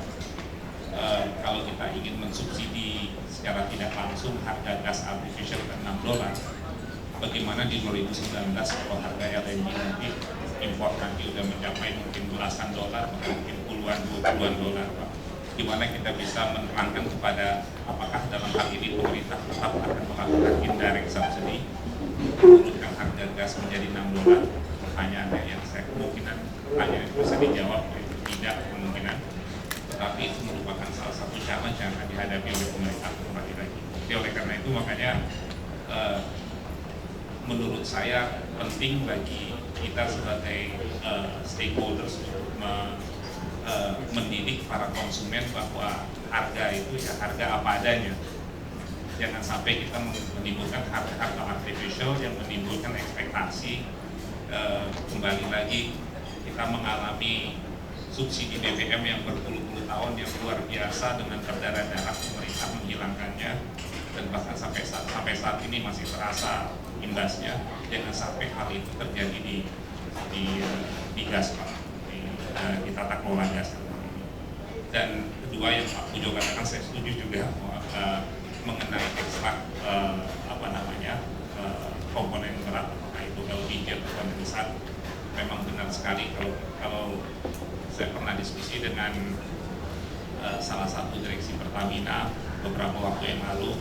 Kalau kita ingin mensubsidi secara tidak langsung harga gas artificial ke $6, bagaimana di 2019 kalau harga LNG nanti impor nanti udah mencapai mungkin belasan dolar, mungkin puluhan dolar, Pak. Gimana kita bisa menerangkan kepada apakah dalam hal ini pemerintah tetap akan melakukan indirect subsidy, menurunkan harga gas menjadi $6? Pertanyaannya yang saya kemungkinan pertanyaan itu bisa dijawab, yaitu tidak kemungkinan. Tapi itu merupakan salah satu challenge yang akan dihadapi oleh pemerintah kembali lagi. Jadi oleh karena itu makanya menurut saya penting bagi kita sebagai stakeholders untuk mendidik para konsumen bahwa harga itu ya harga apa adanya. Jangan sampai kita menimbulkan harga artificial yang menimbulkan ekspektasi. Kembali lagi kita mengalami subsidi BBM yang berpuluh-puluh tahun yang luar biasa dengan berdarah-darah pemerintah menghilangkannya, dan bahkan sampai saat ini masih terasa imbasnya. Jangan sampai hal itu terjadi di gas, Pak, di tata kelola gas. Dan kedua yang Pak Pujo katakan saya setuju juga mengenai ekstrak komponen berat, apakah itu LPG atau kondensat. Memang benar sekali kalau saya pernah diskusi dengan salah satu direksi Pertamina beberapa waktu yang lalu,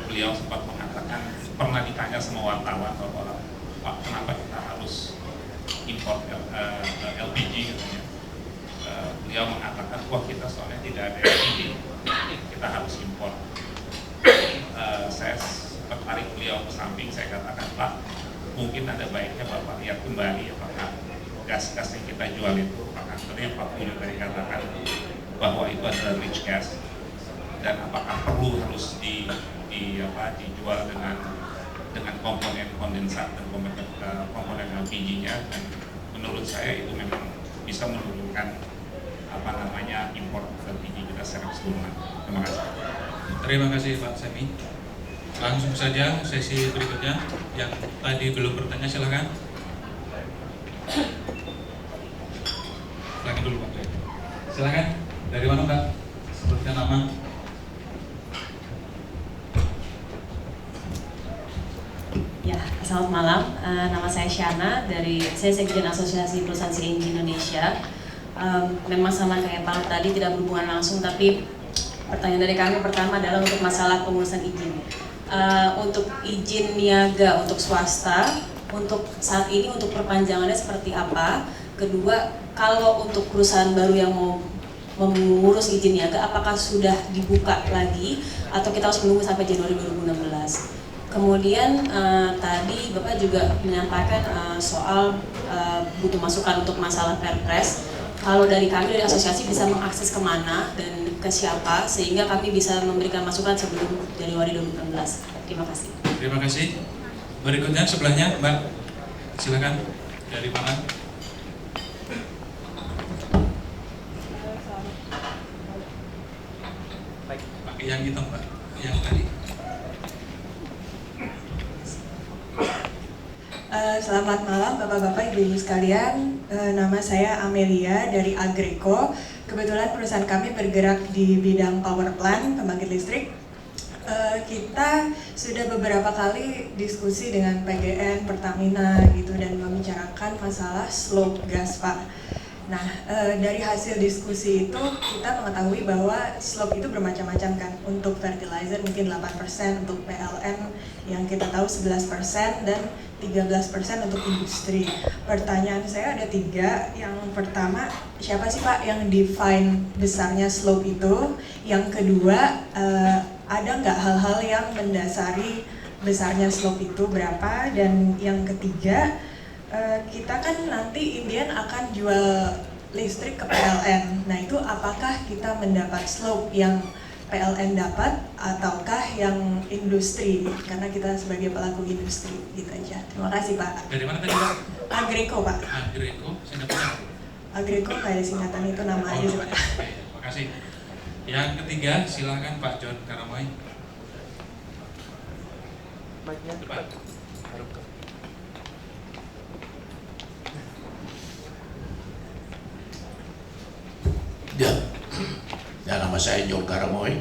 beliau sempat mengatakan, pernah ditanya sama wartawan bahwa Pak, kenapa kita harus impor LPG katanya. Beliau mengatakan, wah kita soalnya tidak ada LPG, kita harus impor. Saya sempat tarik beliau ke samping, saya katakan, Pak, mungkin ada baiknya Bapak lihat kembali apakah gas-gas yang kita jual itu, apakah seperti yang Pak Pujo tadi katakan bahwa itu adalah rich gas, dan apakah perlu harus dijual dengan komponen kondensat dan komponen LPG-nya. Dan menurut saya itu memang bisa menurunkan impor LPG kita secara keseluruhan. Terima kasih. Terima kasih Pak Semi. Langsung saja sesi berikutnya, yang tadi belum bertanya silakan. Silakan dulu Pak. Silakan. Dari mana Pak? Sebutkan nama. Ya, selamat malam. Nama saya Shana, saya Sekjen Asosiasi Perusahaan CNG Indonesia. memang sama kayak Pak tadi tidak berhubungan langsung, tapi pertanyaan dari kami pertama adalah untuk masalah pengurusan izin. Untuk izin niaga untuk swasta, untuk saat ini untuk perpanjangannya seperti apa? Kedua, kalau untuk perusahaan baru yang mau mengurus izin niaga, apakah sudah dibuka lagi atau kita harus menunggu sampai Januari 2016? Kemudian tadi Bapak juga menyampaikan soal butuh masukan untuk masalah Perpres. Kalau dari kami dari asosiasi bisa mengakses kemana dan ke siapa sehingga kami bisa memberikan masukan sebelum Januari 2016. Terima kasih. Terima kasih. Berikutnya sebelahnya Mbak, silakan dari mana? Pakai yang hitam Mbak, yang tadi. Selamat malam Bapak-Bapak, Ibu-Ibu sekalian. Nama saya Amelia dari Agreco. Kebetulan perusahaan kami bergerak di bidang power plant, pembangkit listrik. Kita sudah beberapa kali diskusi dengan PGN, Pertamina gitu dan membicarakan masalah slope gas, Pak. Nah, dari hasil diskusi itu kita mengetahui bahwa slope itu bermacam-macam kan. Untuk fertilizer mungkin 8%, untuk PLN yang kita tahu 11% dan 13% untuk industri. Pertanyaan saya ada 3. Yang pertama, siapa sih Pak yang define besarnya slope itu? Yang kedua, ada nggak hal-hal yang mendasari besarnya slope itu berapa? Dan yang ketiga, kita kan nanti Indian akan jual listrik ke PLN. Nah itu apakah kita mendapat slope yang PLN dapat ataukah yang industri? Karena kita sebagai pelaku industri gitu aja. Terima kasih Pak. Dari mana tadi Pak? Agreco Pak. Agreco, singkatannya. Agreco kayak singkatan itu nama aja sih Pak. Terima kasih. Yang ketiga silakan Pak John Karamoy. Depan. Ya, nama saya John Karamoy.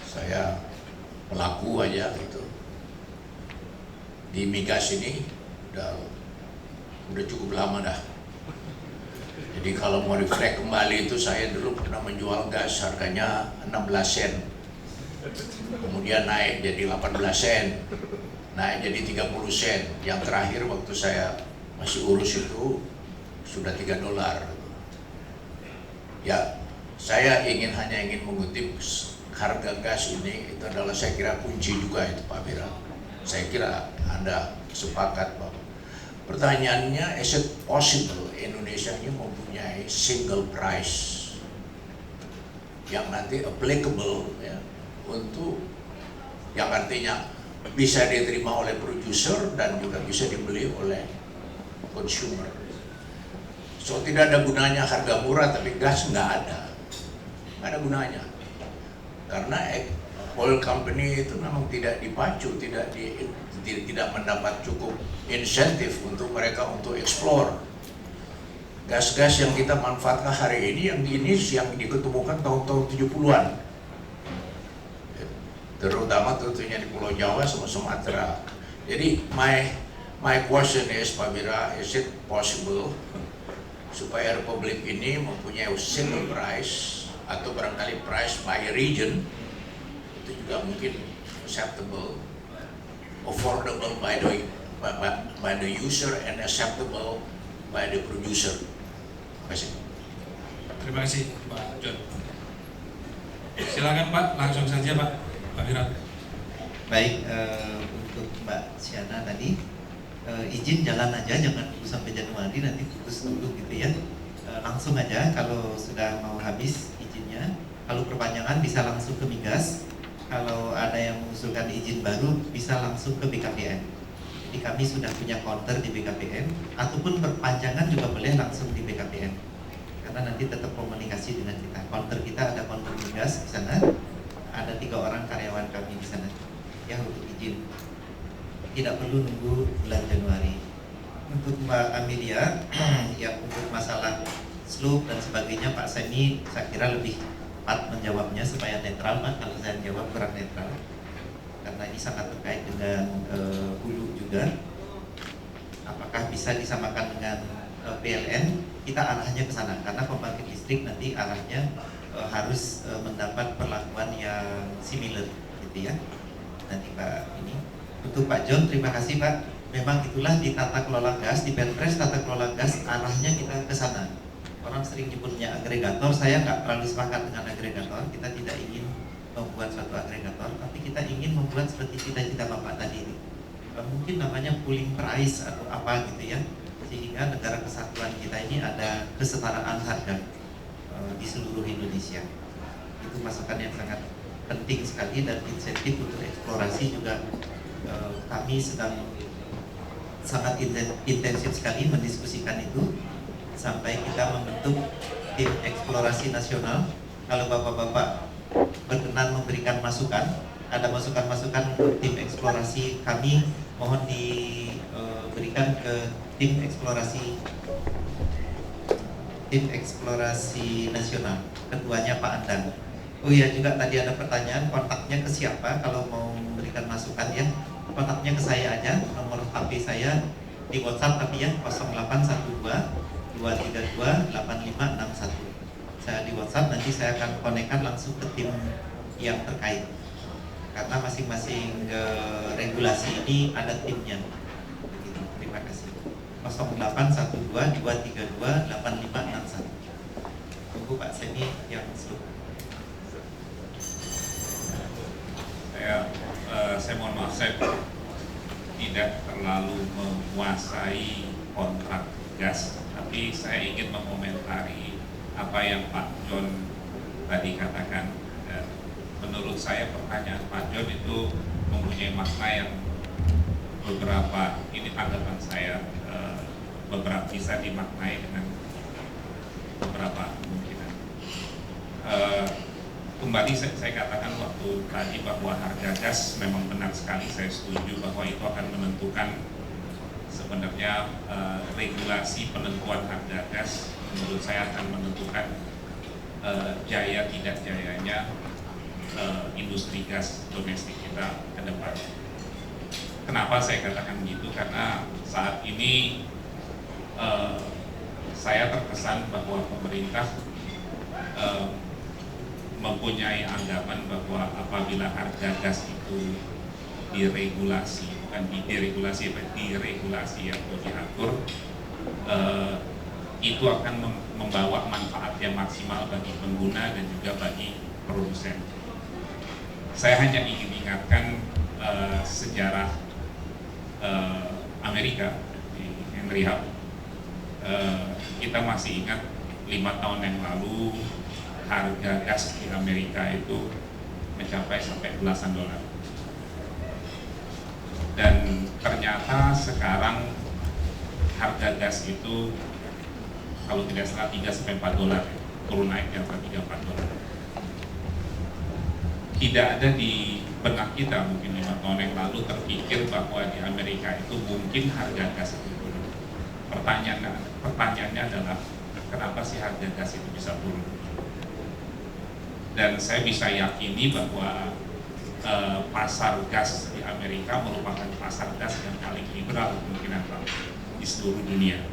Saya pelaku aja gitu. Di migas ini udah cukup lama dah. Jadi kalau mau reflect kembali itu saya dulu pernah menjual gas harganya 16 sen. Kemudian naik jadi 18 sen. Naik jadi 30 sen. Yang terakhir waktu saya masih urus itu sudah $3. Ya, saya hanya ingin mengutip harga gas ini itu adalah saya kira kunci juga itu Pak Bira. Saya kira Anda sepakat bahwa pertanyaannya is it possible Indonesia ini mempunyai single price yang nanti applicable ya, untuk yang artinya bisa diterima oleh producer dan juga bisa dibeli oleh consumer. So tidak ada gunanya harga murah tapi gas nggak ada gunanya karena oil company itu memang tidak dipacu, tidak mendapat cukup insentif untuk mereka untuk explore gas-gas yang kita manfaatkan hari ini yang diketemukan tahun-tahun 70-an terutama tentunya di Pulau Jawa sama Sumatera. Jadi my question is Pak Bira, is it possible supaya Republik ini mempunyai single price atau barangkali price by region itu juga mungkin acceptable, affordable by the user and acceptable by the producer. Terima kasih. Terima kasih Pak John. Silakan Pak, langsung saja Pak Wirat. Baik, untuk Mbak Siana tadi izin jalan aja, jangan tunggu sampai Januari nanti putus dulu gitu ya. Langsung aja kalau sudah mau habis izinnya. Kalau perpanjangan bisa langsung ke migas. Kalau ada yang mengusulkan izin baru bisa langsung ke BKPN. Jadi kami sudah punya counter di BKPN ataupun perpanjangan juga boleh langsung di BKPN. Karena nanti tetap komunikasi dengan kita. Counter kita ada counter migas di sana. Ada 3 orang karyawan kami di sana yang untuk izin. Tidak perlu nunggu bulan Januari. Untuk Mbak Amelia, ya untuk masalah slope dan sebagainya Pak Semi saya kira lebih tepat menjawabnya supaya netral Pak. Kalau saya jawab kurang netral karena ini sangat terkait dengan hulu juga. Apakah bisa disamakan dengan PLN? kita arahnya ke sana karena pembangkit listrik nanti arahnya harus mendapat perlakuan yang similar gitu ya. Nanti Pak ini untuk Pak John, terima kasih Pak. Memang itulah di tata kelola gas, di Perpres tata kelola gas arahnya kita ke sana. Orang sering nyebutnya agregator, saya nggak terlalu sepakat dengan agregator. Kita tidak ingin membuat suatu agregator, tapi kita ingin membuat seperti cita-cita Bapak tadi ini. Mungkin namanya pooling price atau apa gitu ya, sehingga negara kesatuan kita ini ada kesetaraan harga di seluruh Indonesia. Itu masukan yang sangat penting sekali, dan insentif untuk eksplorasi juga kami sedang sangat intensif sekali mendiskusikan itu sampai kita membentuk tim eksplorasi nasional. Kalau Bapak-Bapak berkenan memberikan masukan, ada masukan-masukan untuk tim eksplorasi kami, mohon diberikan ke tim eksplorasi nasional, ketuanya Pak Andan. Oh iya, juga tadi ada pertanyaan kontaknya ke siapa kalau mau memberikan masukan ya. Kontaknya ke saya aja, nomor HP saya di WhatsApp tapi ya 0812 232 8561. Saya di WhatsApp, nanti saya akan konekkan langsung ke tim yang terkait. Karena masing-masing regulasi ini ada timnya. Begitu. Terima kasih. 0812 232 8561. Tunggu Pak Semi yang masuk. Saya mohon maaf, saya tidak terlalu menguasai kontrak gas, tapi saya ingin mengomentari apa yang Pak John tadi katakan. Dan menurut saya pertanyaan Pak John itu mempunyai makna yang beberapa, ini tanggapan saya, beberapa bisa dimaknai dengan beberapa kemungkinan. Kembali saya katakan waktu tadi bahwa harga gas memang benar sekali, saya setuju bahwa itu akan menentukan sebenarnya regulasi penentuan harga gas menurut saya akan menentukan jaya tidak jayanya industri gas domestik kita ke depan. Kenapa saya katakan begitu? Karena saat ini saya terkesan bahwa pemerintah mempunyai anggapan bahwa apabila harga gas itu diregulasi, bukan diregulasi atau diatur, itu akan membawa manfaat yang maksimal bagi pengguna dan juga bagi produsen. Saya hanya ingin ingatkan sejarah Amerika di Henry Hub. Kita masih ingat 5 tahun yang lalu harga gas di Amerika itu mencapai sampai belasan dolar. Dan ternyata sekarang harga gas itu kalau tidak salah 3-4 dolar, turun naik di atas 3-4 dolar. Tidak ada di benak kita mungkin 5 tahun yang lalu terpikir bahwa di Amerika itu mungkin harga gas itu turun. Pertanyaannya adalah kenapa sih harga gas itu bisa turun? Dan saya bisa yakini bahwa pasar gas di Amerika merupakan pasar gas yang paling liberal kemungkinan di seluruh dunia.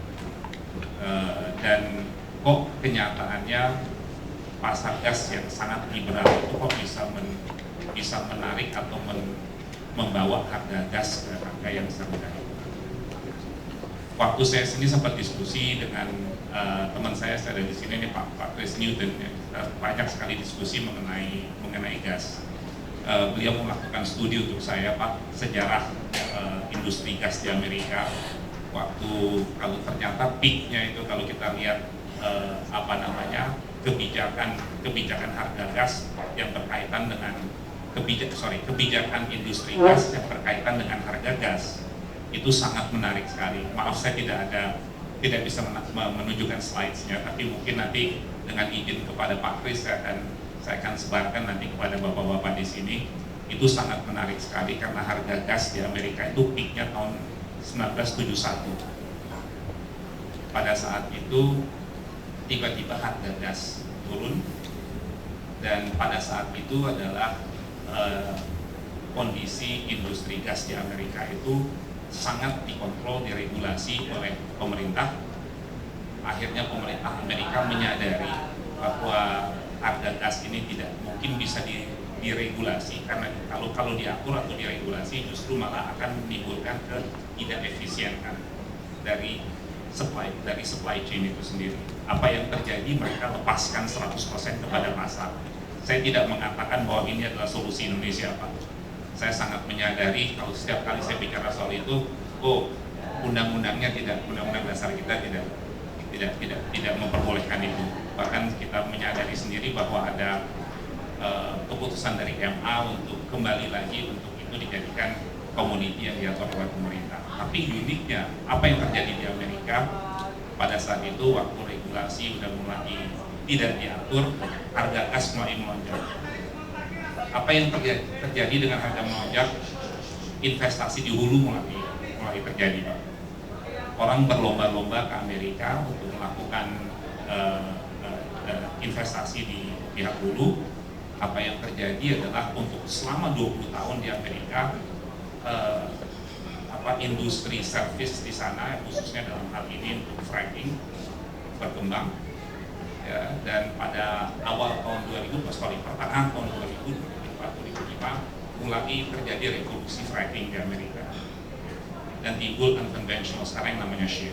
Dan kok kenyataannya pasar gas yang sangat liberal itu kok bisa menarik atau membawa harga gas ke harga yang sangat rendah. Waktu saya sini sempat diskusi dengan teman saya ada di sini nih Pak Chris Newton ya. Banyak sekali diskusi mengenai gas. Beliau melakukan studi untuk saya Pak kesejarah industri gas di Amerika. Waktu kalau ternyata peaknya itu kalau kita lihat kebijakan harga gas yang berkaitan dengan kebijakan industri gas yang berkaitan dengan harga gas itu sangat menarik sekali. Maaf saya tidak bisa menunjukkan slides-nya, tapi mungkin nanti dengan izin kepada Pak Kris saya akan sebarkan nanti kepada bapak-bapak di sini. Itu sangat menarik sekali karena harga gas di Amerika itu peaknya tahun 1971. Pada saat itu tiba-tiba harga gas turun, dan pada saat itu adalah kondisi industri gas di Amerika itu sangat dikontrol, diregulasi oleh pemerintah, akhirnya pemerintah Amerika menyadari bahwa harga gas ini tidak mungkin bisa diregulasi, karena kalau diatur atau diregulasi justru malah akan menimbulkan ketidakefisienkan dari supply chain itu sendiri. Apa yang terjadi, mereka lepaskan 100% kepada pasar. Saya tidak mengatakan bahwa ini adalah solusi Indonesia, Pak. Saya sangat menyadari kalau setiap kali saya bicara soal itu, undang-undang dasar kita tidak memperbolehkan itu. Bahkan kita menyadari sendiri bahwa ada keputusan dari MA untuk kembali lagi untuk itu dijadikan komoditi yang diatur oleh pemerintah. Tapi uniknya, apa yang terjadi di Amerika pada saat itu waktu regulasi udah mulai tidak diatur, harga gas mulai melonjak. Apa yang terjadi dengan harga melonjak? Investasi di hulu mulai terjadi, Pak. Orang berlomba-lomba ke Amerika untuk melakukan investasi di pihak hulu. Apa yang terjadi adalah untuk selama 20 tahun di Amerika industri service di sana, khususnya dalam hal ini untuk fracking, berkembang ya, dan pada awal tahun 2000, pertengahan tahun 2004-2005 mulai terjadi revolusi fracking di Amerika dan timbul unconventional, sekarang yang namanya shale.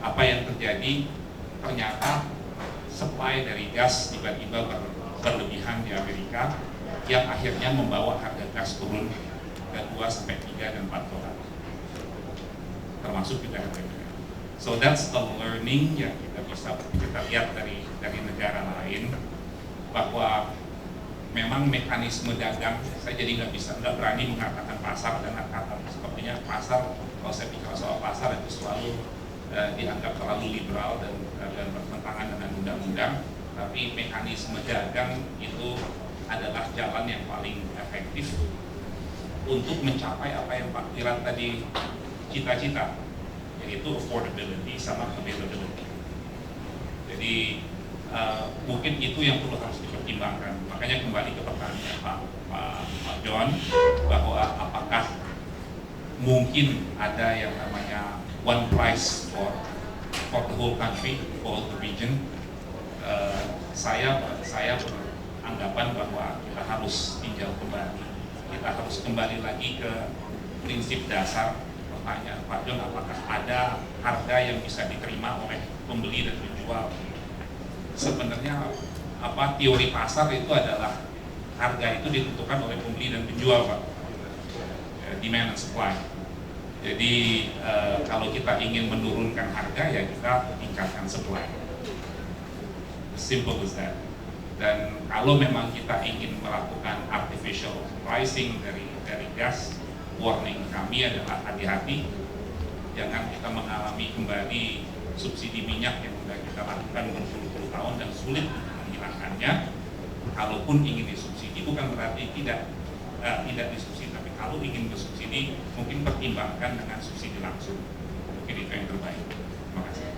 Apa yang terjadi, ternyata supply dari gas tiba-tiba berlebihan di Amerika yang akhirnya membawa harga gas turun ke 2 sampai 3 dan 4 dolar, termasuk juga harga minyak. So that's the learning yang kita lihat dari negara lain, bahwa memang mekanisme dagang, saya jadi nggak berani mengatakan pasar, dan kata sepertinya pasar, kalau saya bicara soal pasar itu selalu dianggap terlalu liberal dan bertentangan dengan undang-undang. Tapi mekanisme dagang itu adalah jalan yang paling efektif untuk mencapai apa yang Pak Wirat tadi cita-cita, yaitu affordability sama availability. Jadi mungkin itu yang harus dipertimbangkan. Makanya kembali ke pertanyaan Pak John, bahwa apakah mungkin ada yang namanya one price for the whole country, for the region. Saya beranggapan bahwa kita harus tinjau kembali, kita harus kembali lagi ke prinsip dasar pertanyaan Pak John, apakah ada harga yang bisa diterima oleh pembeli dan penjual. Sebenarnya teori pasar itu adalah harga itu ditentukan oleh pembeli dan penjual, Pak, demand and supply. Jadi kalau kita ingin menurunkan harga, ya kita tingkatkan supply. Simple as that. Dan kalau memang kita ingin melakukan artificial pricing dari gas, warning kami adalah hati-hati, jangan kita mengalami kembali subsidi minyak yang sudah kita lakukan berpuluh-puluh tahun dan sulit untuk menghilangkannya. Kalaupun ingin disubsidi, bukan berarti tidak disubsidi, tapi kalau ingin bersubsidi mungkin pertimbangkan dengan subsidi langsung. Mungkin itu yang terbaik. Terima kasih.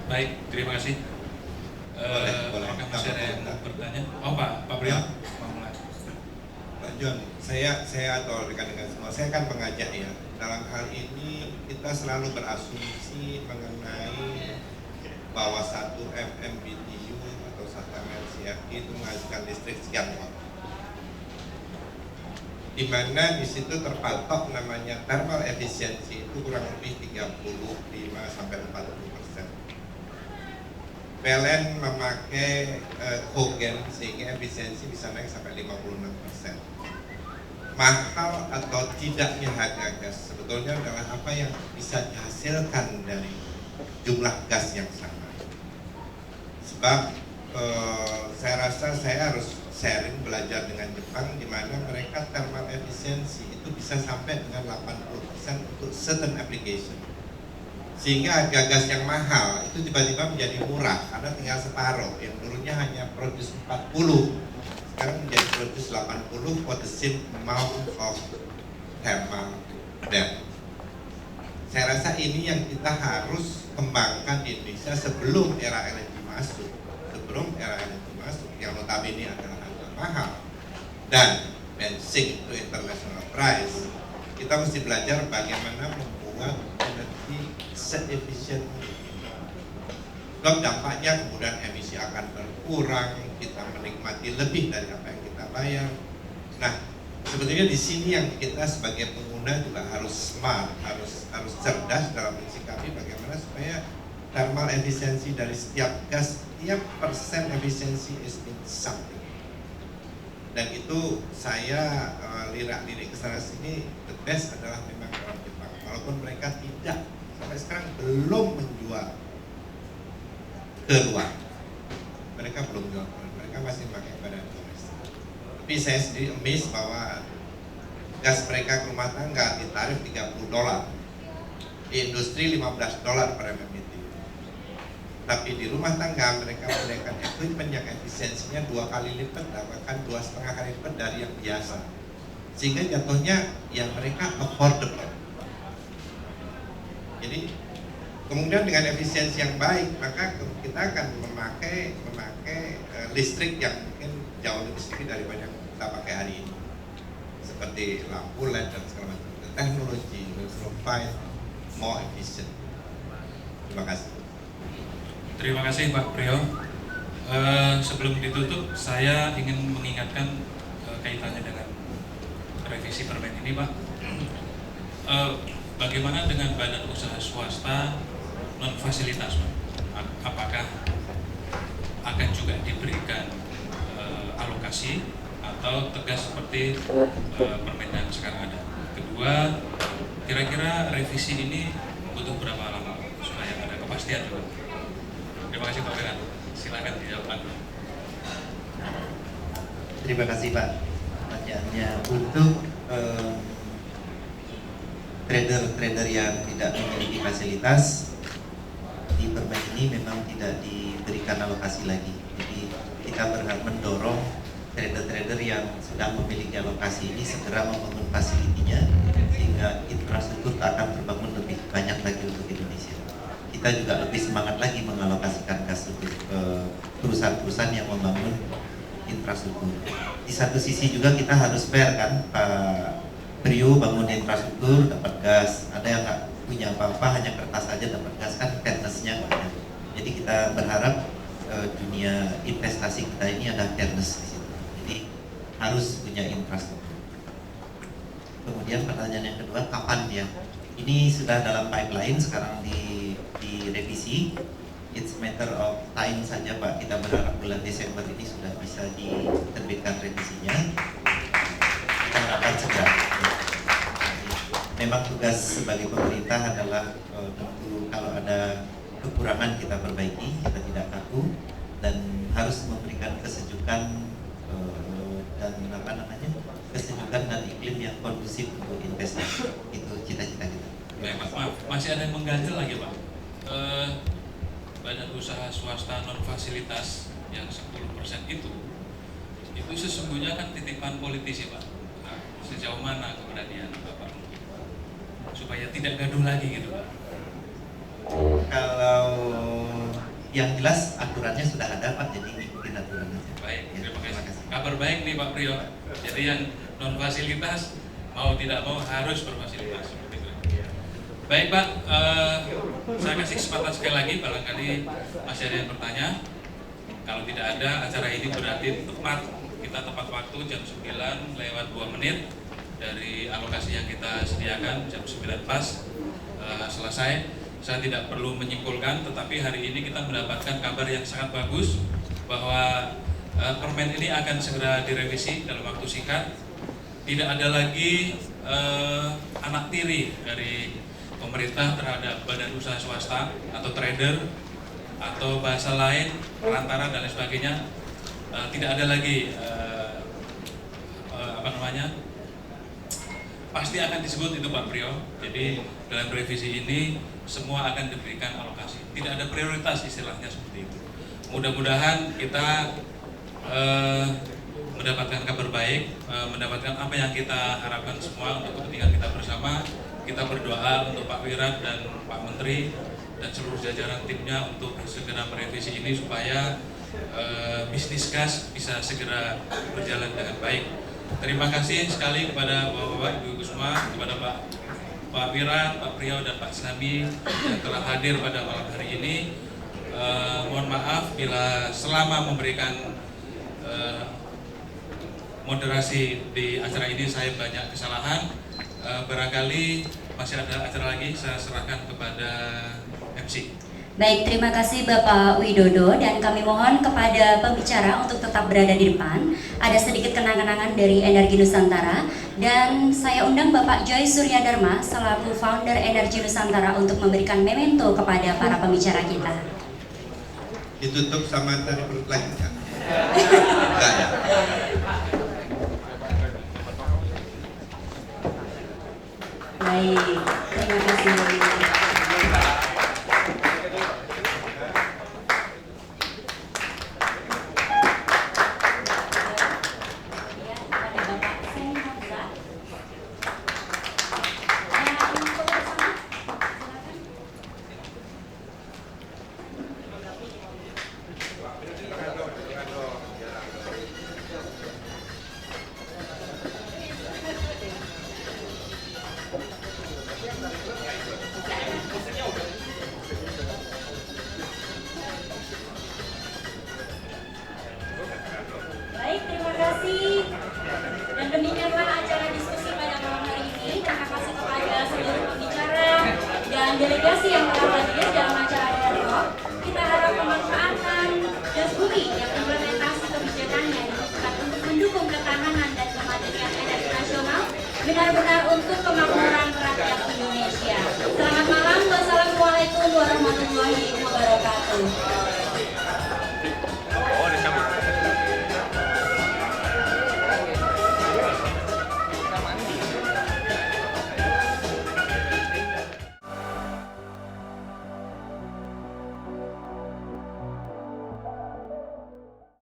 Baik, terima kasih. Boleh. Apakah masih ada yang mau bertanya? Oh Pak Priyo, Pak John, saya atau rekan-rekan semua, saya akan mengajak ya, dalam hal ini kita selalu berasumsi mengenai bahwa 1 MMBTU atau 1 MLCFD itu menghasilkan listrik sekian watt, di mana di situ terpatok namanya thermal efficiency itu kurang lebih 35-40%. PLN memakai cogen sehingga efisiensi bisa naik sampai 56%. Mahal atau tidaknya harga gas sebetulnya adalah apa yang bisa dihasilkan dari jumlah gas yang sama. Sebab saya rasa saya harus sharing belajar dengan Jepang, di mana mereka thermal efficiency itu bisa sampai dengan 80% untuk certain application. Sehingga harga gas yang mahal itu tiba-tiba menjadi murah karena tinggal separuh, yang dulunya hanya produce 40 sekarang menjadi produce 80 for the same amount of thermal depth. Saya rasa ini yang kita harus kembangkan di Indonesia sebelum era LNG masuk, yang notabene adalah harga mahal dan bensin itu international price. Kita mesti belajar bagaimana membuat energi se-efisien mungkin. Sebab dampaknya kemudian emisi akan berkurang, kita menikmati lebih dari apa yang kita bayar. Nah, sebetulnya di sini yang kita sebagai pengguna juga harus smart, harus cerdas dalam mensikapi bagaimana supaya thermal efisiensi dari setiap gas, setiap persen efisiensi is in something. Dan itu saya lirik-lirik kesana sini, the best adalah memang orang Jepang. Walaupun mereka tidak sampai sekarang belum menjual keluar, mereka belum jual keluar, mereka masih pakai badan domestik. Tapi saya sendiri amazed bahwa gas mereka ke rumah tangga ditarif $30, di industri $15 per MMBTU. Tapi di rumah tangga mereka menggunakan equipment yang efisiensinya 2 kali lipat, bahkan 2,5 kali lipat dari yang biasa, sehingga jatuhnya yang mereka affordable. Jadi kemudian dengan efisiensi yang baik, maka kita akan memakai listrik yang mungkin jauh lebih sedikit daripada yang kita pakai hari ini, seperti lampu LED dan segala macam. The technology will provide more efficient. Terima kasih. Terima kasih Pak Priyo. Sebelum ditutup, saya ingin mengingatkan kaitannya dengan revisi permen ini, Pak. Bagaimana dengan badan usaha swasta non fasilitas, Pak? Apakah akan juga diberikan alokasi atau tegas seperti permen yang sekarang ada? Kedua, kira-kira revisi ini butuh berapa lama supaya ada kepastian juga? Terima kasih Pak Berat. Silakan dijawab. Terima kasih Pak. Pertanyaannya untuk trader-trader yang tidak memiliki fasilitas di permen ini memang tidak diberikan alokasi lagi. Jadi kita berharap mendorong trader-trader yang sudah memiliki alokasi ini segera membangun fasilitinya sehingga infrastruktur akan terbangun lebih banyak lagi untuk Indonesia. Kita juga lebih semangat lagi mengalokasikan gas untuk perusahaan-perusahaan yang membangun infrastruktur. Di satu sisi juga kita harus fair kan, Pak Priyo bangun infrastruktur dapat gas, ada yang nggak punya apa-apa hanya kertas aja dapat gas, kan fairness-nya nggak ada. Jadi kita berharap dunia investasi kita ini ada fairness di situ. Jadi harus punya infrastruktur. Kemudian pertanyaan yang kedua, kapan ya? Ini sudah dalam pipeline sekarang direvisi. It's matter of time saja Pak. Kita berharap bulan Desember ini sudah bisa diterbitkan revisinya. Kita harapkan segera. Memang tugas sebagai pemerintah adalah tentu kalau ada kekurangan kita perbaiki, kita tidak kaku dan harus memberikan kesejukan dan kesejukan dan iklim yang kondusif untuk investasi. Itu cita-cita kita. Baik, maaf, masih ada yang mengganjal lagi Pak. Badan usaha swasta non fasilitas yang 10% itu sesungguhnya kan titipan politisi Pak. Sejauh mana keberanian Bapak supaya tidak gaduh lagi gitu Pak? Kalau yang jelas aturannya sudah ada Pak, jadi ikutin aturannya. Baik, terima kasih. Kabar baik nih Pak Priyo. Jadi yang non fasilitas mau tidak mau harus berfasilitas. Baik Pak, saya kasih kesempatan sekali lagi, barangkali masih ada yang bertanya. Kalau tidak ada, acara ini berarti kita tepat waktu jam 9:02 dari alokasi yang kita sediakan, jam 9 pas selesai. Saya tidak perlu menyimpulkan, tetapi hari ini kita mendapatkan kabar yang sangat bagus bahwa permen ini akan segera direvisi dalam waktu singkat. Tidak ada lagi anak tiri dari pemerintah terhadap badan usaha swasta atau trader atau bahasa lain perantara dan lain sebagainya. Tidak ada lagi pasti akan disebut itu Pak Priyo. Jadi dalam revisi ini semua akan diberikan alokasi, tidak ada prioritas istilahnya seperti itu. Mudah-mudahan kita mendapatkan kabar baik, mendapatkan apa yang kita harapkan semua untuk kepentingan kita bersama. Kita berdoa untuk Pak Wirat dan Pak Menteri dan seluruh jajaran timnya untuk segera merevisi ini supaya bisnis gas bisa segera berjalan dengan baik. Terima kasih sekali kepada Bapak-Bapak, Ibu semua, kepada Pak Wirat, Pak Priyo dan Pak Snami yang telah hadir pada malam hari ini. Mohon maaf bila selama memberikan moderasi di acara ini saya banyak kesalahan. Barangkali masih ada acara lagi, saya serahkan kepada MC. Baik, terima kasih Bapak Widodo, dan kami mohon kepada pembicara untuk tetap berada di depan. Ada sedikit kenang-kenangan dari Energi Nusantara, dan saya undang Bapak Joy Suryadharma selaku founder Energi Nusantara untuk memberikan memento kepada para pembicara kita. Ditutup sama tari perut lagi kan? Enggak ya? Baik, terima kasih. Baik, terima kasih. Dan demikianlah acara diskusi pada malam hari ini. Terima kasih kepada seluruh pembicara dan delegasi yang telah